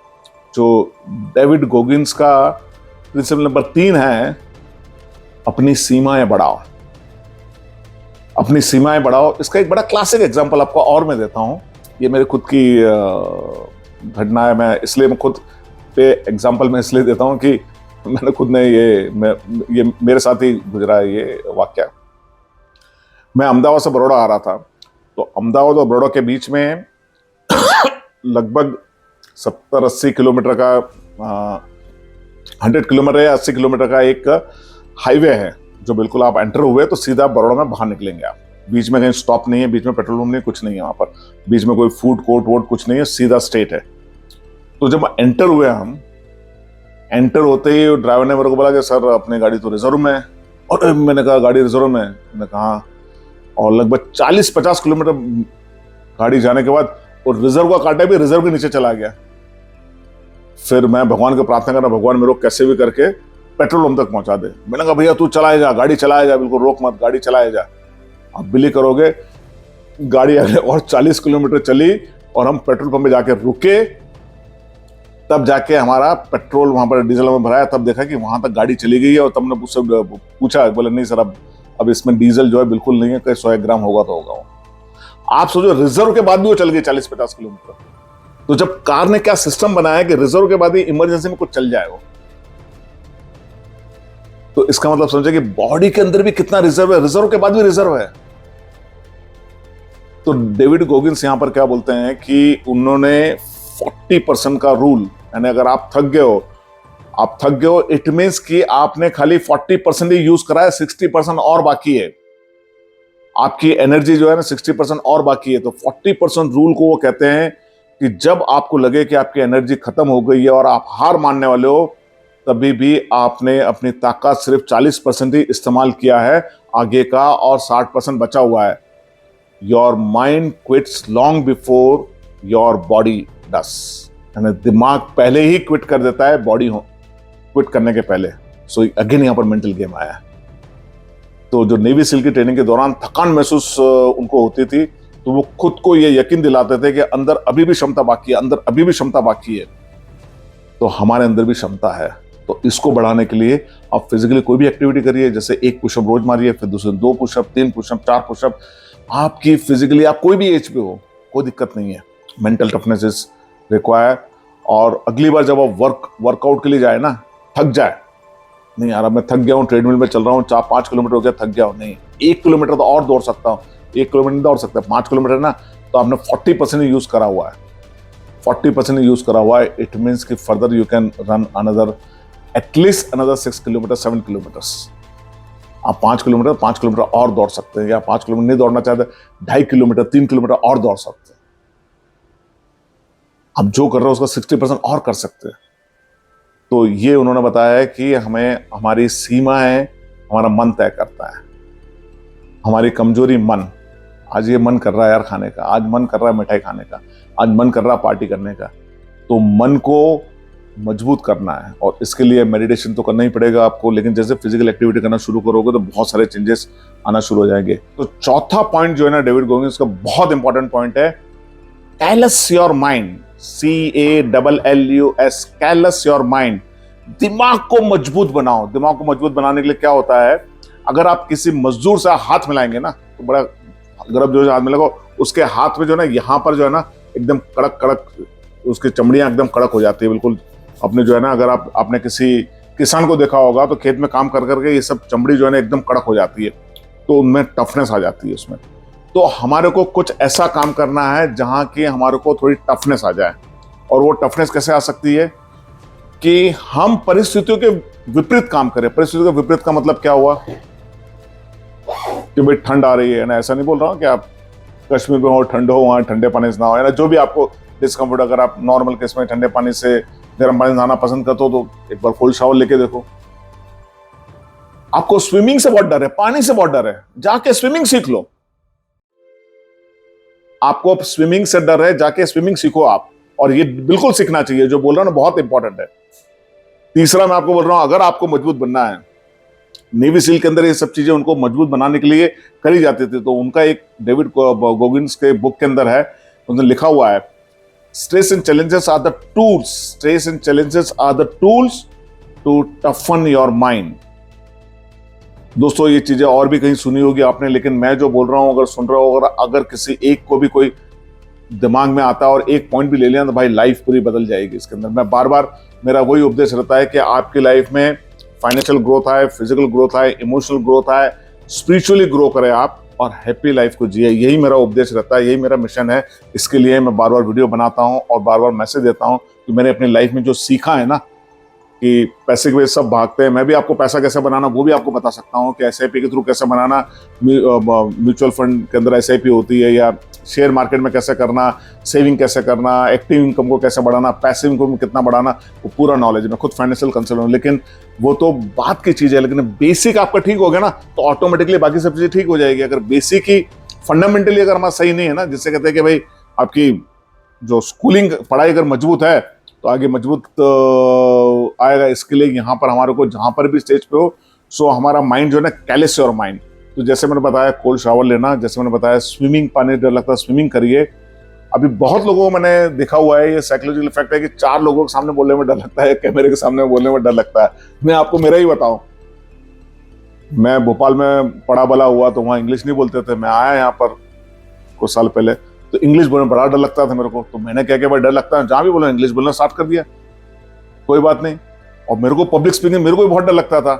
जो डेविड गोगिंस का प्रिंसिपल नंबर 3 है, अपनी सीमाएं बढ़ाओ। अपनी सीमाएं बढ़ाओ। इसका एक बड़ा क्लासिक एग्जांपल आपको और मैं देता हूं। ये मेरे खुद की घटना है, मैं इसलिए खुद पे एग्जांपल मैं इसलिए देता हूं कि मैंने खुद ने ये मेरे साथ ही गुजरा है ये वाक्य। मैं अहमदाबाद से बड़ौदा आ रहा था, तो अहमदाबाद और बड़ौदा के बीच में लगभग 70-80 किलोमीटर का 100 किलोमीटर या 80 किलोमीटर का एक हाईवे है, जो बिल्कुल आप एंटर हुए तो सीधा बड़ौदा में बाहर निकलेंगे आप। बीच में कहीं स्टॉप नहीं है, बीच में पेट्रोल पंप नहीं, कुछ नहीं है वहां पर, बीच में कोई फूड कोर्ट वोर्ट कुछ नहीं है, सीधा स्ट्रेट है। तो जब एंटर हुए हम, एंटर होते ही ड्राइवर ने मेरे को बोला कि सर अपनी गाड़ी तो रिजर्व में है। और मैंने कहा गाड़ी रिजर्व में है? मैंने कहा, और लगभग 40-50 किलोमीटर गाड़ी जाने के बाद और रिजर्व का कांटा भी रिजर्व के नीचे चला गया। फिर मैं भगवान को प्रार्थना करना, भगवान मेरे को कैसे भी करके पेट्रोल पंप तक पहुंचा दे। मैंने कहा भैया तू चलाए जा, गाड़ी चलाए जा, बिल्कुल रोक मत, गाड़ी चलाए जा। आप बिलीव करोगे, गाड़ी अगले और 40 किलोमीटर चली और हम पेट्रोल पंप में जाके रुके, तब जाके हमारा पेट्रोल वहां पर डीजल में भराया, तब देखा कि वहां तक गाड़ी चली गई है। और तब मैंने उससे पूछा, बोले नहीं सर अब इसमें डीजल जो है बिल्कुल नहीं है, कहीं 100 ग्राम होगा तो होगा। आप सोचो, रिजर्व के बाद भी वो चल गई 40-50 किलोमीटर। तो जब कार ने क्या सिस्टम बनाया कि रिजर्व के बाद भी इमरजेंसी में कुछ चल जाए वो, तो इसका मतलब समझे कि बॉडी के अंदर भी कितना रिजर्व है, रिजर्व के बाद भी रिजर्व है। तो डेविड गोगिंस यहां पर क्या बोलते हैं कि उन्होंने 40% का रूल, यानी अगर आप थक गए हो, इट मींस कि आपने खाली 40% ही यूज करा है, 60% और बाकी है। आपकी एनर्जी जो है ना 60% और बाकी है। तो 40% रूल को वो कहते हैं कि जब आपको लगे कि आपकी एनर्जी खत्म हो गई है और आप हार मानने वाले हो, तभी भी आपने अपनी ताकत सिर्फ 40% ही इस्तेमाल किया है आगे का, और 60% बचा हुआ है। Your mind quits long before your body does, यानी दिमाग पहले ही क्विट कर देता है बॉडी क्विट करने के पहले। सो अगेन यहां पर मेंटल गेम आया है। तो जो नेवी सील की ट्रेनिंग के दौरान थकान महसूस उनको होती थी, तो वो खुद को ये यकीन दिलाते थे कि अंदर अभी भी क्षमता बाकी है, अंदर अभी भी क्षमता बाकी है। तो हमारे अंदर भी क्षमता है। तो इसको बढ़ाने के लिए आप फिजिकली कोई भी एक्टिविटी करिए, जैसे 1 पुशअप रोज मारिए, फिर दूसरे 2 पुशअप, 3 पुशअप, 4 पुशअप। आपकी फिजिकली आप कोई भी एज पे हो, कोई दिक्कत नहीं है। Mental toughness is require. और अगली बार जब आप वर्कआउट के लिए जाए ना, थक जाए, नहीं यार अब मैं थक गया हूँ, ट्रेडमिल में चल रहा हूँ, 4-5 किलोमीटर हो गया, थक गया हूँ, नहीं 1 किलोमीटर तो और दौड़ सकता हूँ, 1 किलोमीटर नहीं दौड़ सकता, 5 किलोमीटर ना, तो आपने 40% यूज करा हुआ है, 40% यूज करा हुआ है। इट मीन्स कि further you can run another at least another 6 kilometre, 7 kilometres. आप 5 किलोमीटर और दौड़ सकते हैं, या 5 किलोमीटर नहीं दौड़ना चाहते, 2.5 किलोमीटर, 3 किलोमीटर और दौड़ सकते हैं। आप जो कर रहे हो उसका 60% और कर सकते हैं। तो ये उन्होंने बताया है कि हमें हमारी सीमाएं हमारा मन तय करता है। हमारी कमजोरी मन, आज ये मन कर रहा है यार खाने का, आज मन कर रहा है मिठाई खाने का, आज मन कर रहा है पार्टी करने का, तो मन को मजबूत करना है। और इसके लिए मेडिटेशन तो करना ही पड़ेगा आपको, लेकिन जैसे फिजिकल एक्टिविटी करना शुरू करोगे तो बहुत सारे चेंजेस आना शुरू हो जाएंगे। तो चौथा पॉइंट जो है ना डेविड गोगिंस का बहुत इंपॉर्टेंट पॉइंट है, callus your mind, CALLUS, callus your mind. दिमाग को मजबूत बनाओ। दिमाग को मजबूत बनाने के लिए क्या होता है, अगर आप किसी मजदूर से हाथ मिलाएंगे ना, तो बड़ा गर्भ जो हाथ मिलेगा, उसके हाथ में जो है ना, यहाँ पर जो है ना एकदम कड़क कड़क, उसकी चमड़ियां एकदम कड़क हो जाती है बिल्कुल। अपने जो है ना, अगर आपने किसी किसान को देखा होगा तो खेत में काम कर करके ये सब चमड़ी जो है ना एकदम कड़क हो जाती है, तो उनमें टफनेस आ जाती है उसमें। तो हमारे को कुछ ऐसा काम करना है जहां की हमारे को थोड़ी टफनेस आ जाए। और वो टफनेस कैसे आ सकती है कि हम परिस्थितियों के विपरीत काम करें। परिस्थितियों के विपरीत का मतलब क्या हुआ कि भाई ठंड आ रही है ना, ऐसा नहीं बोल रहा हूं कि आप कश्मीर में हो, ठंड हो, वहां ठंडे पानी से ना हो, ना जो भी आपको डिस्कम्फर्ट, अगर आप नॉर्मल केस में ठंडे पानी से गर्म पानी नहाना पसंद करते हो तो एक बार कोल्ड शावर लेके देखो। आपको स्विमिंग से बहुत डर है, पानी से बहुत डर है, जाके स्विमिंग सीख लो। आपको स्विमिंग से डर है, जाके स्विमिंग सीखो आप, और ये बिल्कुल सीखना चाहिए। जो बोल रहा हूं ना बहुत इंपॉर्टेंट है। तीसरा मैं आपको बोल रहा हूं, अगर आपको मजबूत बनना है, नेवी सील के अंदर ये सब चीजें उनको मजबूत बनाने के लिए करी जाती थी। तो उनका एक डेविड गोगिन्स के बुक के अंदर है, उन्होंने लिखा हुआ है, stress and challenges are the tools, stress and challenges are the tools to toughen your mind. दोस्तों ये चीजें और भी कहीं सुनी होगी आपने, लेकिन मैं जो बोल रहा हूं अगर सुन रहा हो, अगर किसी एक को भी कोई दिमाग में आता है और एक पॉइंट भी ले लिया तो भाई लाइफ पूरी बदल जाएगी इसके अंदर। मैं बार बार, मेरा वही उपदेश रहता है कि आपकी लाइफ में फाइनेंशियल ग्रोथ आए, फिजिकल ग्रोथ आए, इमोशनल ग्रोथ आए, स्पिरिचुअली ग्रो करें आप, और हैप्पी लाइफ को जिए। यही मेरा उपदेश रहता है, यही मेरा मिशन है। इसके लिए मैं बार बार वीडियो बनाता हूं और बार बार मैसेज देता हूं कि मैंने अपनी लाइफ में जो सीखा है ना, कि पैसे के वजह सब भागते हैं, मैं भी आपको पैसा कैसे बनाना वो भी आपको बता सकता हूं कि एसआईपी के थ्रू कैसे बनाना, म्यूचुअल फंड के अंदर एसआईपी होती है, या शेयर मार्केट में कैसे करना, सेविंग कैसे करना, एक्टिव इनकम को कैसे बढ़ाना, पैसिव इनकम कितना बढ़ाना, वो पूरा नॉलेज है। मैं खुद फाइनेंशियल कंसल्टेंट हूं। लेकिन वो तो बात की चीज है, लेकिन बेसिक आपका ठीक हो गया ना तो ऑटोमेटिकली बाकी सब चीजें ठीक हो जाएगी। अगर बेसिक ही फंडामेंटली अगर हमारा सही नहीं है ना, जिससे कहते हैं कि भाई आपकी जो स्कूलिंग पढ़ाई अगर मजबूत है तो आगे मजबूत आएगा। इसके लिए यहाँ पर हमारे को जहां पर भी स्टेज पे हो, सो हमारा माइंड जो है ना, कैलेस योर माइंड। तो जैसे मैंने बताया कोल्ड शावर लेना, जैसे मैंने बताया स्विमिंग, पानी डर लगता है स्विमिंग करिए। अभी बहुत लोगों को मैंने देखा हुआ है, ये साइकोलॉजिकल इफेक्ट है कि 4 लोगों के सामने बोलने में डर लगता है, कैमरे के सामने बोलने में डर लगता है। मैं आपको मेरा ही बताऊं, मैं भोपाल में पढ़ा बला हुआ तो वहां इंग्लिश नहीं बोलते थे। मैं आया यहाँ पर कुछ साल पहले तो इंग्लिश बोलने में बड़ा डर लगता था मेरे को। तो मैंने क्या क्या भाई डर लगता है, जहां भी बोला इंग्लिश बोलना स्टार्ट कर दिया, कोई बात नहीं। और मेरे को पब्लिक स्पीकिंग मेरे को भी बहुत डर लगता था।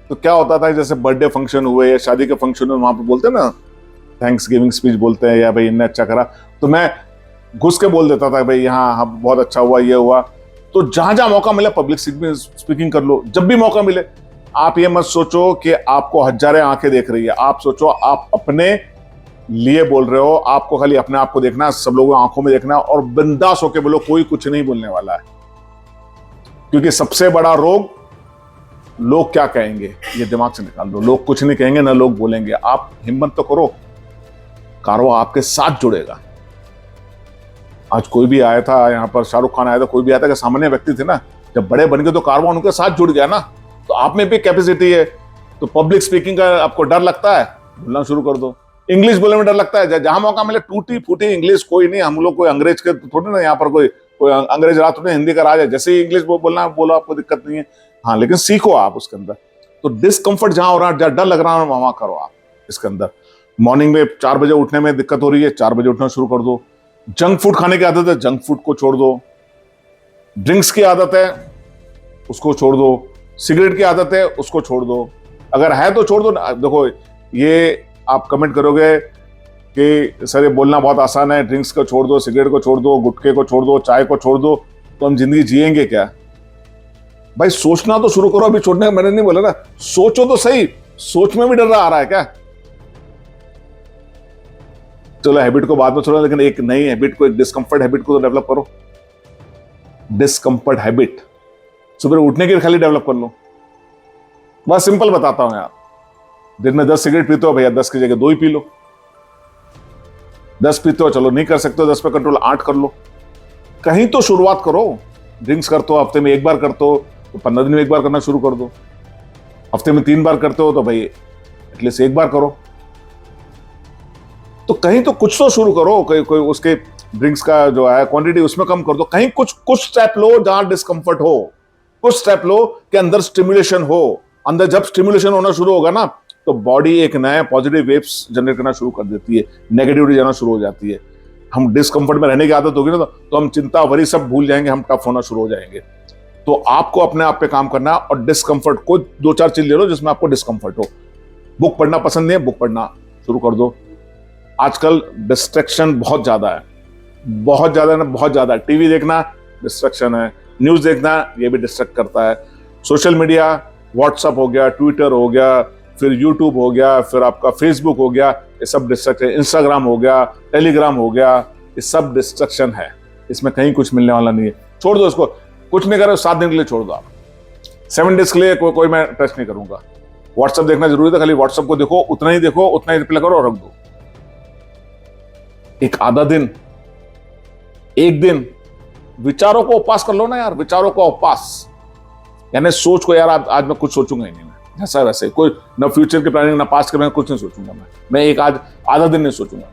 तो क्या होता था, जैसे बर्थडे फंक्शन हुए या शादी के फंक्शन हुए, वहां पे बोलते हैं ना थैंक्स गिविंग स्पीच बोलते हैं, या भाई इनने अच्छा करा, तो मैं घुस के बोल देता था भाई यहाँ बहुत अच्छा हुआ, ये हुआ। तो जहां जहां मौका मिले पब्लिक स्पीकिंग कर लो, जब भी मौका मिले। आप ये मत सोचो कि आपको हजारें आंखें देख रही है, आप सोचो आप अपने लिए बोल रहे हो, आपको खाली अपने आप को देखना, सब लोगों आंखों में देखना, और बिंदास होके बोलो, कोई कुछ नहीं बोलने वाला है। क्योंकि सबसे बड़ा रोग लोग क्या कहेंगे, ये दिमाग से निकाल दो। लोग कुछ नहीं कहेंगे, ना लोग बोलेंगे। आप हिम्मत तो करो, कारवा आपके साथ जुड़ेगा। आज कोई भी आया था यहाँ पर, शाहरुख खान आया था, कोई भी आया था कि सामान्य व्यक्ति थे ना, जब बड़े बन गए तो कारवा उनके साथ जुड़ गया ना। तो आप में भी कैपेसिटी है। तो पब्लिक स्पीकिंग का आपको डर लगता है, बोलना शुरू कर दो। इंग्लिश बोलने में डर लगता है, जहां मौका मिले टूटी फूटी इंग्लिश, कोई नहीं, हम लोग कोई अंग्रेज के थोड़े ना, यहाँ पर कोई अंग्रेज रात में हिंदी का राज है, जैसे ही इंग्लिश बोलना बोलो, आपको दिक्कत नहीं है। हाँ, लेकिन सीखो आप उसके अंदर। तो डिस्कंफर्ट जहां हो रहा है, जहां डर लग रहा है, वहां करो आप इसके अंदर। मॉर्निंग में 4 बजे उठने में दिक्कत हो रही है, 4 बजे उठना शुरू कर दो। जंक फूड खाने की आदत है, जंक फूड को छोड़ दो। ड्रिंक्स की आदत है, उसको छोड़ दो। सिगरेट की आदत है, उसको छोड़ दो। अगर है तो छोड़ दो। देखो, ये आप कमेंट करोगे कि सर ये बोलना बहुत आसान है, ड्रिंक्स को छोड़ दो, सिगरेट को छोड़ दो, गुटखे को छोड़ दो, चाय को छोड़ दो, तो हम जिंदगी जिएंगे क्या? भाई सोचना तो शुरू करो। अभी छोड़ने का मैंने नहीं बोला ना, सोचो तो सही। सोच में भी डर आ रहा है क्या? चलो हैबिट को बाद में छोड़ो, लेकिन एक नई हैबिट को, एक डिस्कंफर्ट हैबिट को तो डेवलप करो। डिस्कंफर्ट हैबिट सुबह उठने के लिए खाली डेवलप कर लो। बस सिंपल बताता हूं यार। दिन में 10 सिगरेट पीते हो भैया, 10 की जगह 2 ही पी लो। 10 पीते हो, चलो नहीं कर सकते हो 10 पे कंट्रोल, 8 कर लो। कहीं तो शुरुआत करो। ड्रिंक्स करते हो, हफ्ते में 1 बार करते हो तो 15 दिन में 1 बार करना शुरू कर दो। हफ्ते में 3 बार करते हो तो भाई एटलीस्ट 1 बार करो। तो कहीं तो कुछ तो शुरू करो। कोई उसके ड्रिंक्स का जो है क्वांटिटी उसमें कम कर दो। कहीं कुछ स्टेप लो जहां डिस्कंफर्ट हो, कुछ स्टेप लो के अंदर स्टिमुलेशन हो। अंदर जब स्टिमुलेशन होना शुरू होगा ना, तो बॉडी एक नया पॉजिटिव वेव्स जनरेट करना शुरू कर देती है, नेगेटिविटी जाना शुरू हो जाती है। हम डिस्कंफर्ट में रहने की आदत होगी ना, तो हम चिंता वरी सब भूल जाएंगे, हम टफ होना शुरू हो जाएंगे। तो आपको अपने आप पे काम करना है, और डिस्कंफर्ट को 2-4 चीज ले लो जिसमें आपको डिस्कंफर्ट हो। बुक पढ़ना पसंद नहीं है, बुक पढ़ना शुरू कर दो। आजकल डिस्ट्रैक्शन बहुत ज्यादा है, बहुत ज्यादा ना, बहुत ज्यादा। टीवी देखना डिस्ट्रैक्शन है, न्यूज देखना ये भी डिस्ट्रैक्ट करता है, सोशल मीडिया, व्हाट्सएप हो गया, ट्विटर हो गया, फिर यूट्यूब हो गया, फिर आपका फेसबुक हो गया, ये सब डिस्ट्रैक्शन, इंस्टाग्राम हो गया, टेलीग्राम हो गया, ये सब डिस्ट्रैक्शन है। इसमें कहीं कुछ मिलने वाला नहीं है। छोड़ दो इसको, कुछ नहीं करो, 7 दिन के लिए छोड़ दो आप, 7 डेज के लिए कोई मैं टच नहीं करूंगा। व्हाट्सएप देखना जरूरी था, खाली व्हाट्सएप को देखो, उतना ही देखो, उतना ही रिप्लाई करो और रख दो। एक आधा दिन, एक दिन विचारों को उपवास कर लो ना यार, विचारों का उपवास, यानी सोच को यार आज मैं कुछ सोचूंगा ही नहीं, मैं जैसा वैसे, कोई ना फ्यूचर की प्लानिंग ना पास्ट के प्लानिंग, कुछ नहीं सोचूंगा मैं एक आज आधा दिन नहीं सोचूंगा।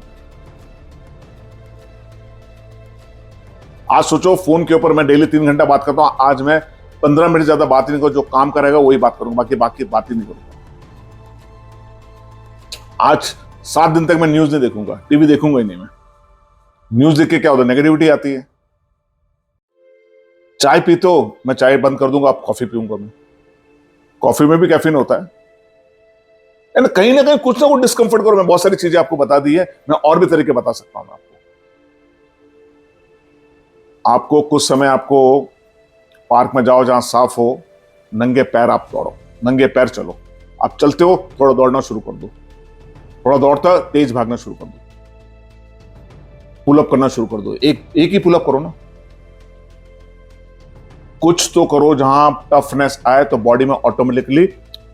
आज सोचो फोन के ऊपर मैं डेली 3 घंटा बात करता हूं, आज मैं 15 मिनट ज्यादा बात ही नहीं करूं, जो काम करेगा वही बात करूंगा, बाकी बात ही नहीं करूंगा। आज 7 दिन तक मैं न्यूज नहीं देखूंगा, टीवी देखूंगा ही नहीं मैं। न्यूज देख के क्या होता है, नेगेटिविटी आती है। चाय पीते हो, मैं चाय बंद कर दूंगा, आप कॉफी पीऊंगा मैं, कॉफी में भी कैफीन होता है। कहीं ना कहीं कुछ ना कुछ डिस्कंफर्ट करो। मैं बहुत सारी चीजें आपको बता दी है, मैं और भी तरीके बता सकता हूं आपको कुछ समय आपको पार्क में जाओ जहां साफ हो, नंगे पैर आप दौड़ो, नंगे पैर चलो। आप चलते हो, थोड़ा दौड़ना शुरू कर दो, थोड़ा दौड़ता तेज भागना शुरू कर दो, पुलअप करना शुरू कर दो, एक ही पुलअप करो ना, कुछ तो करो। जहां टफनेस आए तो बॉडी में ऑटोमेटिकली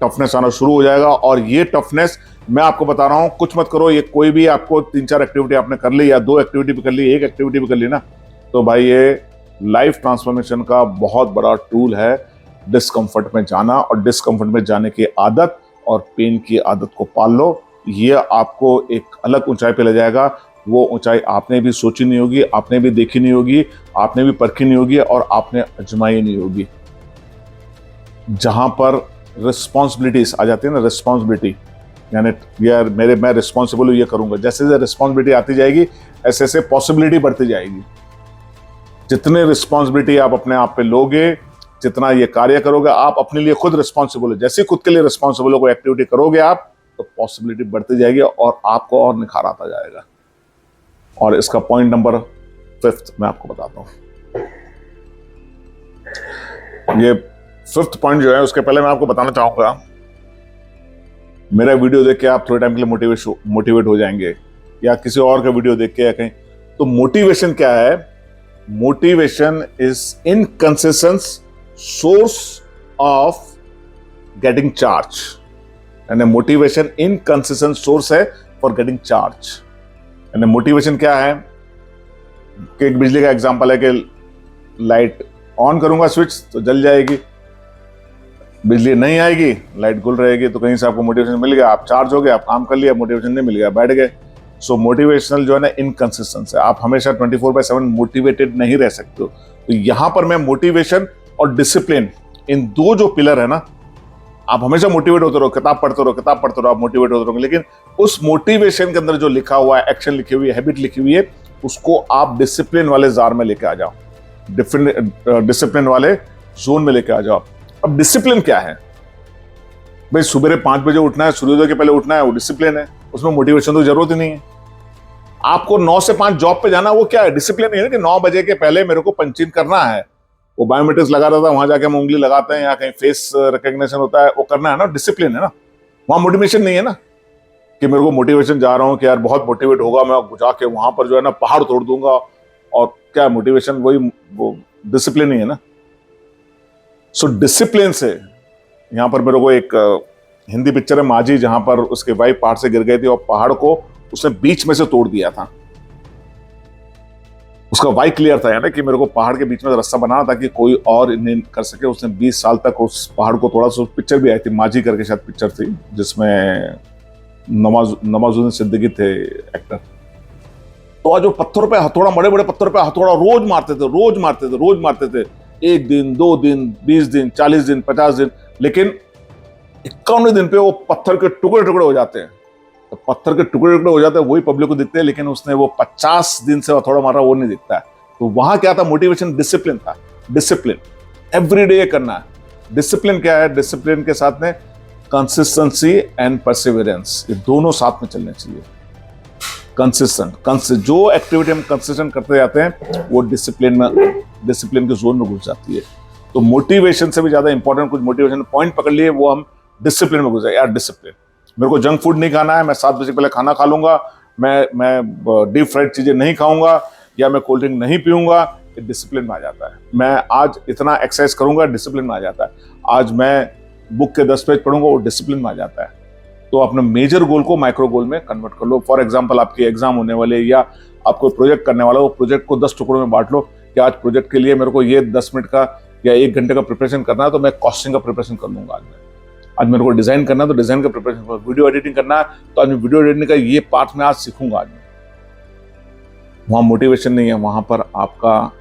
टफनेस आना शुरू हो जाएगा। और ये टफनेस मैं आपको बता रहा हूं, कुछ मत करो, ये कोई भी आपको 3-4 एक्टिविटी आपने कर ली या 2 एक्टिविटी भी कर ली, 1 एक्टिविटी भी कर ली ना, तो भाई ये लाइफ ट्रांसफॉर्मेशन का बहुत बड़ा टूल है। डिस्कंफर्ट में जाना और डिस्कंफर्ट में जाने की आदत और पेन की आदत को पाल लो, ये आपको एक अलग ऊंचाई पे ले जाएगा। वो ऊंचाई आपने भी सोची नहीं होगी, आपने भी देखी नहीं होगी, आपने भी परखी नहीं होगी और आपने आजमाई नहीं होगी। जहां पर रिस्पॉन्सिबिलिटीज आ जाती है ना, रिस्पॉन्सिबिलिटी, यानी यार मैं रिस्पॉन्सिबल हूं, ये करूंगा, जैसे जैसे रिस्पॉन्सिबिलिटी आती जाएगी ऐसे ऐसे पॉसिबिलिटी बढ़ती जाएगी। जितने रिस्पॉन्सिबिलिटी आप अपने आप पे लोगे, जितना ये कार्य करोगे, आप अपने लिए खुद रिस्पॉन्सिबल हो, जैसे खुद के लिए रिस्पॉन्सिबल हो, कोई एक्टिविटी करोगे आप, तो पॉसिबिलिटी बढ़ती जाएगी और आपको और निखार आता जाएगा। और इसका पॉइंट नंबर 5 मैं आपको बताता हूं। ये 5th पॉइंट जो है, उसके पहले मैं आपको बताना चाहूंगा, मेरा वीडियो देख के आप थोड़े टाइम के लिए मोटिवेट हो जाएंगे, या किसी और का वीडियो देख के या कहीं, तो मोटिवेशन क्या है? Motivation is inconsistent source of getting charge, यानी मोटिवेशन इनकंसिस्टेंट सोर्स है फॉर गेटिंग चार्ज। यानी मोटिवेशन क्या है कि एक बिजली का एग्जांपल है कि लाइट ऑन करूंगा स्विच तो जल जाएगी, बिजली नहीं आएगी, लाइट गुल रहेगी, तो कहीं से आपको मोटिवेशन मिल गया, आप चार्ज हो गए, आप काम कर लिया, मोटिवेशन नहीं मिल गया, बैठ गए। सो मोटिवेशनल जो है ना, इनकंसिस्टेंस है, आप हमेशा 24/7 मोटिवेटेड नहीं रह सकते हो। तो यहां पर मैं मोटिवेशन और डिसिप्लिन, इन 2 जो पिलर है ना, आप हमेशा मोटिवेट होते रहो, किताब पढ़ते रहो, आप मोटिवेट होते रहोगे, लेकिन उस मोटिवेशन के अंदर जो लिखा हुआ है, एक्शन लिखी हुई है, हैबिट लिखी हुई है, उसको आप डिसिप्लिन वाले जार में लेके आ जाओ, डिसिप्लिन वाले जोन में लेके आ जाओ। अब डिसिप्लिन क्या है भाई? सुबह 5 बजे उठना है, सूर्योदय के पहले उठना है, वो डिसिप्लिन है, उसमें मोटिवेशन तो जरूरत ही नहीं है। आपको 9 से 5 जॉब पे जाना, वो क्या है? डिसिप्लिन है कि 9 बजे के पहले मेरे को पंच इन करना है, वो बायोमेट्रिक्स लगा रहा था, वहां जाके हम उंगली लगाते हैं, या कहीं फेस रिकॉग्निशन होता है, वो करना है ना, डिसिप्लिन है ना। वहां मोटिवेशन नहीं है ना, कि मेरे को मोटिवेशन जा रहा हूं कि यार बहुत मोटिवेट होगा मैं, जाके वहां पर जो है ना पहाड़ तोड़ दूंगा, और क्या मोटिवेशन, वही वो डिसिप्लिन ही है ना। सो डिसिप्लिन से, यहां पर मेरे को एक हिंदी पिक्चर है माझी, जहां पर उसके वाइफ पहाड़ से गिर गई थी और पहाड़ को उसने बीच में से तोड़ दिया था। उसका वाई क्लियर था, यानी कि मेरे को पहाड़ के बीच में रास्ता बनाना था कि कोई और नहीं कर सके। उसने 20 साल तक उस पहाड़ को तोड़ा। सो पिक्चर भी आई थी माझी करके, शायद पिक्चर थी, जिसमें नवाजुद्दीन सिद्दीकी थे एक्टर। तो आज वो पत्थरों पे हथौड़ा, बड़े बड़े पत्थरों पे हथौड़ा रोज मारते थे, 1 दिन, 2 दिन, 20 दिन, 40 दिन, 50 दिन, लेकिन 51वें दिन पे वो पत्थर के टुकड़े हो जाते हैं। तो पत्थर के टुकड़े हो जाते हैं, वही पब्लिक को दिखते हैं, लेकिन उसने वो 50 दिन से हथौड़ा मारा, वो नहीं दिखता है। तो वहां क्या था? मोटिवेशन, डिसिप्लिन था। डिसिप्लिन एवरीडे करना है। डिसिप्लिन क्या है? डिसिप्लिन के साथ में कंसिस्टेंसी एंड परसिवरेंस, ये दोनों साथ में चलने चाहिए। कंसिस्टेंट जो एक्टिविटी हम कंसिस्टेंट करते जाते हैं वो डिसिप्लिन के जोन में घुस जाती है। तो मोटिवेशन से भी ज्यादा इंपॉर्टेंट कुछ मोटिवेशन पॉइंट पकड़ लिए, वो हम डिसिप्लिन में घुस जाए। यार डिसिप्लिन, मेरे को जंक फूड नहीं खाना है, मैं 7 बजे पहले खाना खा लूंगा, मैं डीप फ्राइड चीजें नहीं खाऊंगा, या मैं कोल्ड ड्रिंक नहीं पीऊंगा, ये डिसिप्लिन में आ जाता है। मैं आज इतना एक्सरसाइज करूंगा, डिसिप्लिन में आ जाता है। आज मैं बुक के 10 पेज पढ़ूंगा, वो डिसिप्लिन में आ जाता है। तो अपने मेजर गोल को माइक्रो गोल में कन्वर्ट कर लो। फॉर एग्जांपल, आपके एग्जाम होने वाले या आपको प्रोजेक्ट करने वाला, वो प्रोजेक्ट को 10 टुकड़ों में बांट लो कि आज प्रोजेक्ट के लिए मेरे को ये 10 मिनट का या 1 घंटे का प्रिपरेशन करना है, तो मैं कॉस्टिंग का प्रिपरेशन कर लूंगा। आज मेरे को डिजाइन करना है तो डिजाइन का प्रिपरेशन करूंगा, वीडियो एडिटिंग करना है तो आज मैं वीडियो एडिटिंग का ये पार्ट में आज सीखूंगा। आज वहां मोटिवेशन नहीं है, वहां पर आपका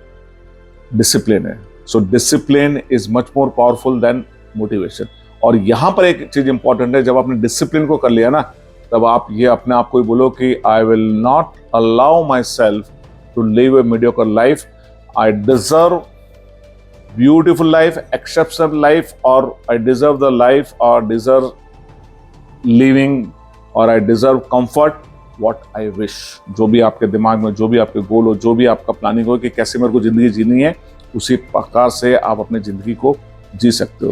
डिसिप्लिन है। So discipline is much more powerful than motivation. और यहां पर एक चीज इंपॉर्टेंट है, जब आपने डिसिप्लिन को कर लिया ना, तब आप ये अपने आप को ही बोलो कि I will not allow myself to live a mediocre life. I deserve beautiful life, exceptional life, और आई डिजर्व द लाइफ और डिजर्व लिविंग, और I deserve comfort what I wish. जो भी आपके दिमाग में, जो भी आपके गोल हो, जो भी आपका प्लानिंग हो कि कैसे मेरे को जिंदगी जीनी है, उसी प्रकार से आप अपनी जिंदगी को जी सकते हो।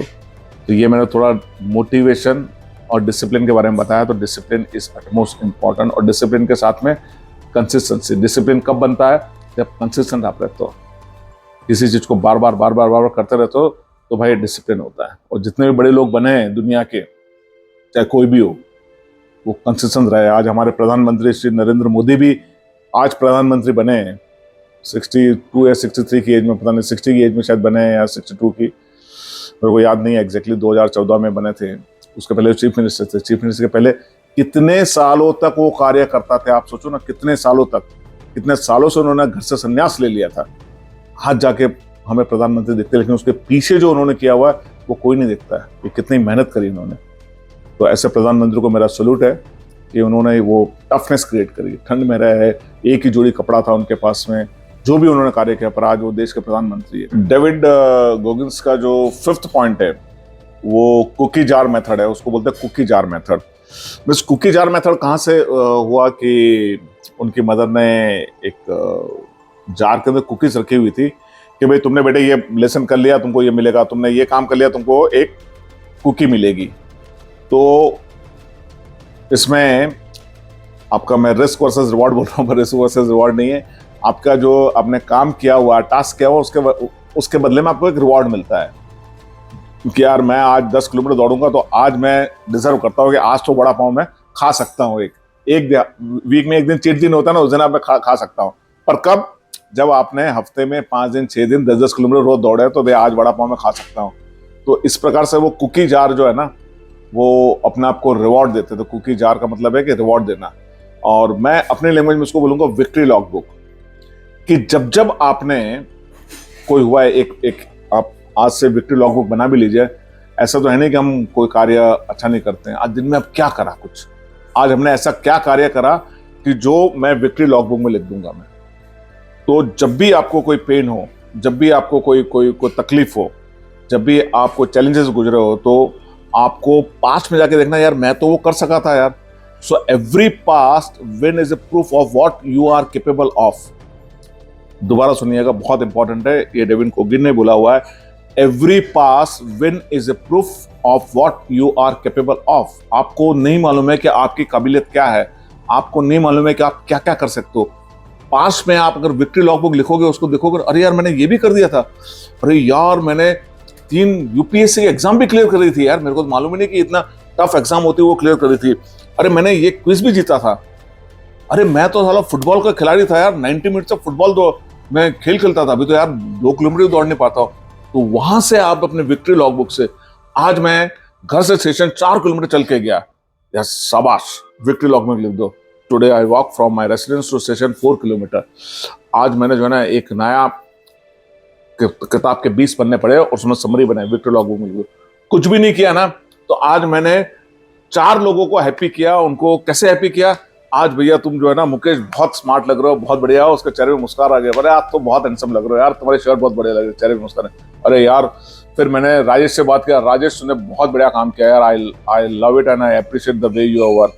तो ये मैंने थोड़ा मोटिवेशन और डिसिप्लिन के बारे में बताया। तो डिसिप्लिन इज अटमोस्ट इंपॉर्टेंट, और डिसिप्लिन के साथ में कंसिस्टेंसी। डिसिप्लिन कब बनता है? जब कंसिस्टेंट आप रहते हो, किसी चीज को बार बार करते रहते हो, तो भाई डिसिप्लिन होता है। और जितने भी बड़े लोग बने हैं दुनिया के, चाहे कोई भी हो, वो कंसिस्टेंट रहे। आज हमारे प्रधानमंत्री श्री नरेंद्र मोदी भी आज प्रधानमंत्री बने हैं 62 या 63 की एज में, पता नहीं 60 की एज में शायद बने हैं या 62 की, मेरे को याद नहीं है एग्जैक्टली। 2014 में बने थे। उसके पहले चीफ मिनिस्टर थे। चीफ मिनिस्टर के पहले कितने सालों तक वो कार्य करता थे, आप सोचो ना, कितने सालों तक, कितने सालों से उन्होंने घर से संन्यास ले लिया था, हाथ जाके हमें प्रधानमंत्री दिखते, लेकिन उसके पीछे जो उन्होंने किया हुआ है वो कोई नहीं दिखता है कि कितनी मेहनत करी उन्होंने। तो ऐसे प्रधानमंत्री को मेरा सल्यूट है कि उन्होंने वो टफनेस क्रिएट करी, ठंड में रहे, एक ही जोड़ी कपड़ा था उनके पास में, जो भी उन्होंने कार्य किया, पर आज वो देश के प्रधानमंत्री है। डेविड गोगिंस का जो 5th पॉइंट है वो कुकी जार मेथड है, उसको बोलते हैं कुकी जार मेथड। बस कुकी जार मेथड कहाँ से हुआ कि उनकी मदर ने एक जार के अंदर कुकीज रखी हुई थी कि भाई तुमने बेटे ये लेसन कर लिया तुमको ये मिलेगा, तुमने ये काम कर लिया तुमको एक कुकी मिलेगी। तो इसमें आपका, मैं रिस्क वर्सेस रिवॉर्ड बोल रहा हूँ, पर रिस्क वर्सेस रिवॉर्ड नहीं है। आपका जो आपने काम किया हुआ, टास्क किया हुआ, उसके बदले में आपको एक रिवॉर्ड मिलता है कि यार मैं आज 10 किलोमीटर दौड़ूंगा तो आज मैं डिजर्व करता हूँ कि आज तो बड़ा पाव मैं खा सकता हूँ। एक वीक में एक दिन चीट दिन होता है ना, उस दिन मैं खा सकता हूँ। पर कब? जब आपने हफ्ते में 5 दिन 6 दिन 10-10 किलोमीटर रोज दौड़े तो भाई आज बड़ा पाव मैं खा सकता हूँ। तो इस प्रकार से वो कुकी जार जो है ना, वो अपने आप को रिवॉर्ड देते। तो कुकी जार का मतलब है कि रिवॉर्ड देना। और मैं अपने लैंग्वेज में उसको बोलूंगा विक्ट्री लॉग बुक, कि जब जब आपने कोई हुआ है, एक आप आज से विक्ट्री लॉग बुक बना भी लीजिए। ऐसा तो है नहीं कि हम कोई कार्य अच्छा नहीं करते हैं। आज दिन में अब क्या करा, कुछ आज हमने ऐसा क्या कार्य करा कि जो मैं विक्ट्री लॉग बुक में लिख दूंगा मैं। तो जब भी आपको कोई पेन हो, जब भी आपको कोई तकलीफ हो, जब भी आपको चैलेंजेस गुजरे हो, तो आपको पास्ट में जाके देखना, यार मैं तो वो कर सका था यार। So every past win is a proof of what you are capable of. दोबारा सुनिएगा, बहुत इंपॉर्टेंट है, ये डेविड कोगिन ने बोला हुआ है। Every past win is a proof of what you are capable of. आपको नहीं मालूम है कि आपकी काबिलियत क्या है, आपको नहीं मालूम है कि आप क्या क्या कर सकते हो। पास्ट में आप अगर विक्ट्री लॉग बुक लिखोगे, उसको देखोगे, अरे यार मैंने ये भी कर दिया था, अरे यार मैंने 3 यूपीएससी के एग्जाम भी क्लियर कर रही थी यार, मेरे को मालूम ही नहीं कि इतना टफ एग्जाम होती है, वो क्लियर कर रही थी। अरे मैंने ये क्विज भी जीता था, अरे मैं तो साला फुटबॉल का खिलाड़ी था यार, 90 मिनट से फुटबॉल तो मैं खेलता था, अभी तो यार 2 किलोमीटर दौड़ नहीं पाता हूं। तो वहां से आप अपने विक्ट्री लॉग बुक से, आज मैं घर से स्टेशन 4 किलोमीटर चल के गया, यार शाबाश, विक्ट्री लॉग में लिख दो, today I walk from my residence to station 4 kilometre. आज मैंने जो है ना एक नया किताब के 20 पन्ने पढ़े और उसमें समरी बनाई, विक्ट्री लॉग बुक में। कुछ भी नहीं किया ना, तो आज मैंने 4 लोगों को हैप्पी किया। उनको कैसे हैप्पी किया? आज भैया तुम जो है ना मुकेश बहुत स्मार्ट लग रहे हो, बहुत बढ़िया हो, उसके चेहरे में मुस्कान आ गया, अरे आज तो बहुत हैंडसम लग रहे हो यार, तुम्हारे शर्ट बहुत बढ़िया लग रहे, चेहरे में मुस्कान है, अरे यार फिर मैंने राजेश से बात किया, राजेश तूने बहुत बढ़िया काम किया यार, I love it and I appreciate the way you work.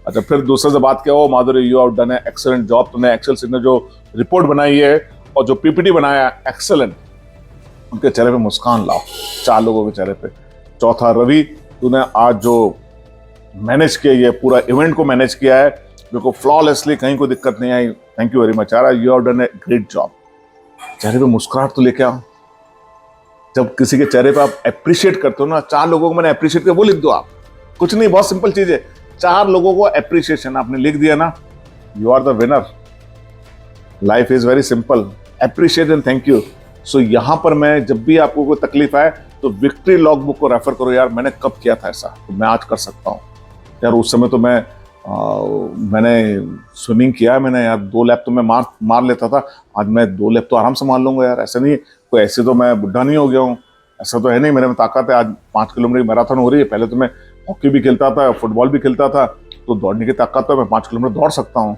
अच्छा, फिर दूसरे से बात किया, वो Madhuri you have done excellent job, तूने एक्सेल सीट में जो रिपोर्ट बनाई है और जो पीपीटी बनाया एक्सेलेंट। उनके चेहरे पे मुस्कान लाओ, 4 लोगों के चेहरे पे। चौथा, रवि तूने आज जो मैनेज किया, ये पूरा इवेंट को मैनेज किया है, मेरे को फ्लॉलेसली, कहीं कोई दिक्कत नहीं आई, थैंक यू वेरी मच यार, you have done a great job. चेहरे पे मुस्कुराहट तो लेके आओ। जब किसी के चेहरे पे आप अप्रिशिएट करते हो ना, 4 लोगों को मैंने अप्रिशिएट किया, वो लिख दो आप, कुछ नहीं, बहुत सिंपल चीज है, 4 लोगों को अप्रिशिएशन आपने लिख दिया ना, you are the winner. Life is very simple, appreciate and thank you. So यहां पर मैं, जब भी आपको कोई तकलीफ आए तो विक्ट्री लॉग बुक को रेफर करो, यार मैंने कब किया था ऐसा, तो मैं आज कर सकता हूँ यार। उस समय तो मैंने स्विमिंग किया, मैंने यार 2 लैप तो मैं मार लेता था, आज मैं 2 लैप तो आराम से मार लूंगा यार। ऐसा नहीं, कोई ऐसे तो मैं बुढ़ा नहीं हो गया हूँ, ऐसा तो है नहीं, मेरे में ताकत है। आज 5 किलोमीटर की मैराथन हो रही है, पहले तो मैं हॉकी भी खेलता था, फुटबॉल भी खेलता था, तो दौड़ने की ताकत है, मैं 5 किलोमीटर दौड़ सकता हूँ।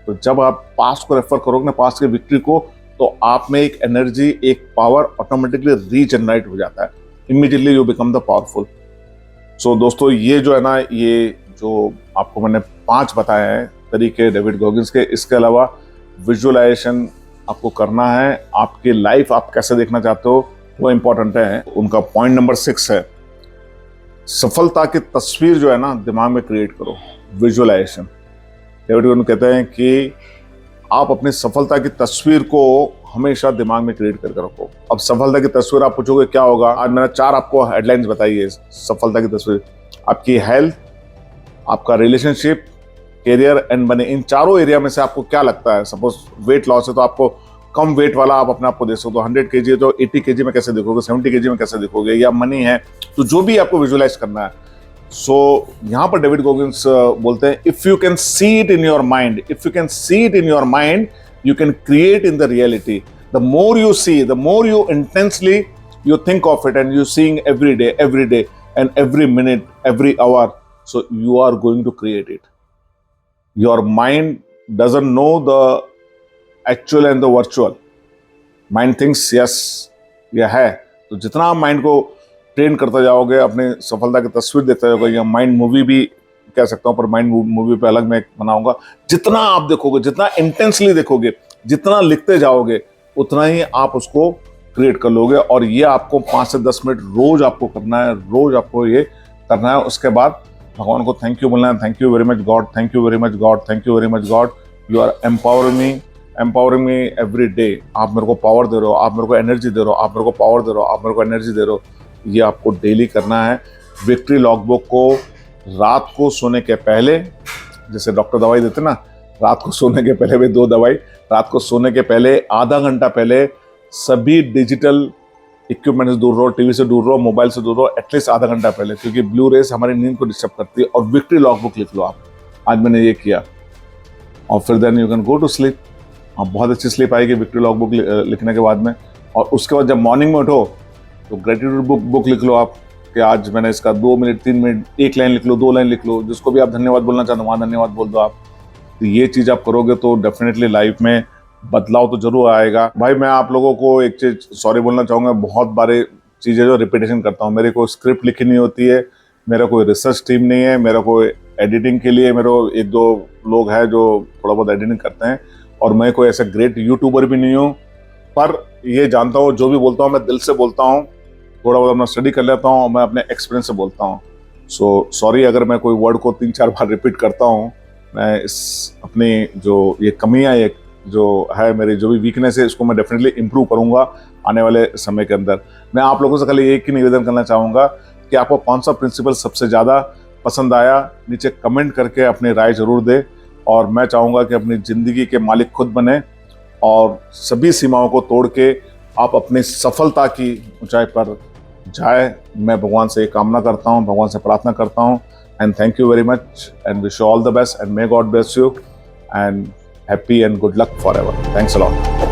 तो जब आप पास्ट को रेफर करोगे ना, पास्ट के विक्ट्री को, तो आप में एक एनर्जी, एक पावर ऑटोमेटिकली रीजनरेट हो जाता है, immediately you become the powerful. So दोस्तों, ये जो है ना, ये जो आपको मैंने 5 बताए हैं तरीके डेविड गॉगिंस के, इसके अलावा विजुअलाइजेशन आपको करना है, आपकी लाइफ आप कैसे देखना चाहते हो वो इंपॉर्टेंट है। उनका पॉइंट नंबर 6 है, सफलता की तस्वीर जो है ना दिमाग में क्रिएट करो, विजुअलाइजेशन। डेविड गॉगिंस कहते हैं कि आप अपनी सफलता की तस्वीर को हमेशा दिमाग में क्रिएट करके रखो। अब सफलता की तस्वीर आप पूछोगे क्या होगा, आज मैंने 4 आपको हेडलाइंस बताई है सफलता की तस्वीर। आपकी हेल्थ, आपका रिलेशनशिप, करियर एंड मनी, इन चारों एरिया में से आपको क्या लगता है। सपोज वेट लॉस है तो आपको कम वेट वाला आप अपने आप को देख सकते हो, 100 kg है तो 80 kg में कैसे देखोगे, 70 kg में कैसे देखोगे, या मनी है तो जो भी आपको विजुअलाइज करना है। सो यहां पर डेविड गॉगिंस बोलते हैं, if you can see it in your mind, if you can see it in your mind, you can create in the reality. The more you see, the more you intensely you think of it and you're seeing every day and every minute, every hour, so you are going to create it. Your mind doesn't know the actual and the virtual. Mind thinks yes, यह है। तो जितना आप माइंड को ट्रेन करते जाओगे, अपनी सफलता की तस्वीर देखते जाओगे, या माइंड मूवी भी कह सकता हूँ, पर माइंड मूवी पे अलग मैं बनाऊंगा, जितना आप देखोगे, जितना इंटेंसली देखोगे, जितना लिखते जाओगे, उतना ही आप उसको क्रिएट कर लोगे। और ये आपको 5 से 10 मिनट रोज आपको करना है, रोज आपको ये करना है। उसके बाद भगवान को थैंक यू बोलना है, thank you very much God, thank you very much God, thank you very much God, you are empowering me every day. आप मेरे को पावर दे रहे हो, आप मेरे को एनर्जी दे रहे हो, आप मेरे को पावर दे रहे हो, आप मेरे को एनर्जी दे रहे हो। ये आपको डेली करना है। विक्ट्री लॉगबुक को रात को सोने के पहले, जैसे डॉक्टर दवाई देते ना, रात को सोने के पहले भी 2 दवाई, रात को सोने के पहले आधा घंटा पहले सभी डिजिटल इक्विपमेंट से दूर रहो, टीवी से दूर रहो, मोबाइल से दूर रहो, एटलीस्ट आधा घंटा पहले, क्योंकि ब्लू रेस हमारी नींद को डिस्टर्ब करती है। और विक्ट्री लॉगबुक लिख लो आप, आज मैंने ये किया, और फिर then you can go to sleep. आप बहुत अच्छी स्लीप आएगी विक्ट्री लॉगबुक लिखने के बाद में। और उसके बाद जब मॉर्निंग में उठो तो ग्रेटिट्यूड बुक लिख लो आप, कि आज मैंने इसका 2 मिनट 3 मिनट 1 लाइन लिख लो, 2 लाइन लिख लो, जिसको भी आप धन्यवाद बोलना चाहते हो वहाँ धन्यवाद बोल दो आप। तो ये चीज़ आप करोगे तो डेफिनेटली लाइफ में बदलाव तो जरूर आएगा। भाई मैं आप लोगों को एक चीज सॉरी बोलना चाहूँगा, बहुत बारे चीज़ें जो रिपीटेशन करता हूँ, मेरे को स्क्रिप्ट लिखी नहीं होती है, मेरा कोई रिसर्च टीम नहीं है, मेरा कोई एडिटिंग के लिए मेरे 1-2 लोग हैं जो थोड़ा बहुत एडिटिंग करते हैं, और मैं कोई ऐसा ग्रेट यूट्यूबर भी नहीं हूँ। पर ये जानता हूँ, जो भी बोलता हूँ मैं दिल से बोलता हूँ, थोड़ा बहुत अपना स्टडी कर लेता हूँ, मैं अपने एक्सपीरियंस से बोलता हूँ। सो सॉरी अगर मैं कोई वर्ड को 3-4 बार रिपीट करता हूँ। मैं इस अपनी जो ये कमियाँ, ये जो है मेरी जो भी वीकनेस है, इसको मैं डेफिनेटली इंप्रूव करूंगा आने वाले समय के अंदर। मैं आप लोगों से खाली एक ही निवेदन करना चाहूँगा कि आपको कौन सा प्रिंसिपल सबसे ज़्यादा पसंद आया, नीचे कमेंट करके अपनी राय जरूर दे। और मैं चाहूँगा कि अपनी ज़िंदगी के मालिक खुद बने और सभी सीमाओं को तोड़ के आप अपनी सफलता की ऊंचाई पर जाए। मैं भगवान से कामना करता हूँ, भगवान से प्रार्थना करता हूँ। And thank you very much and wish you all the best and may God bless you and happy and good luck forever. Thanks a lot.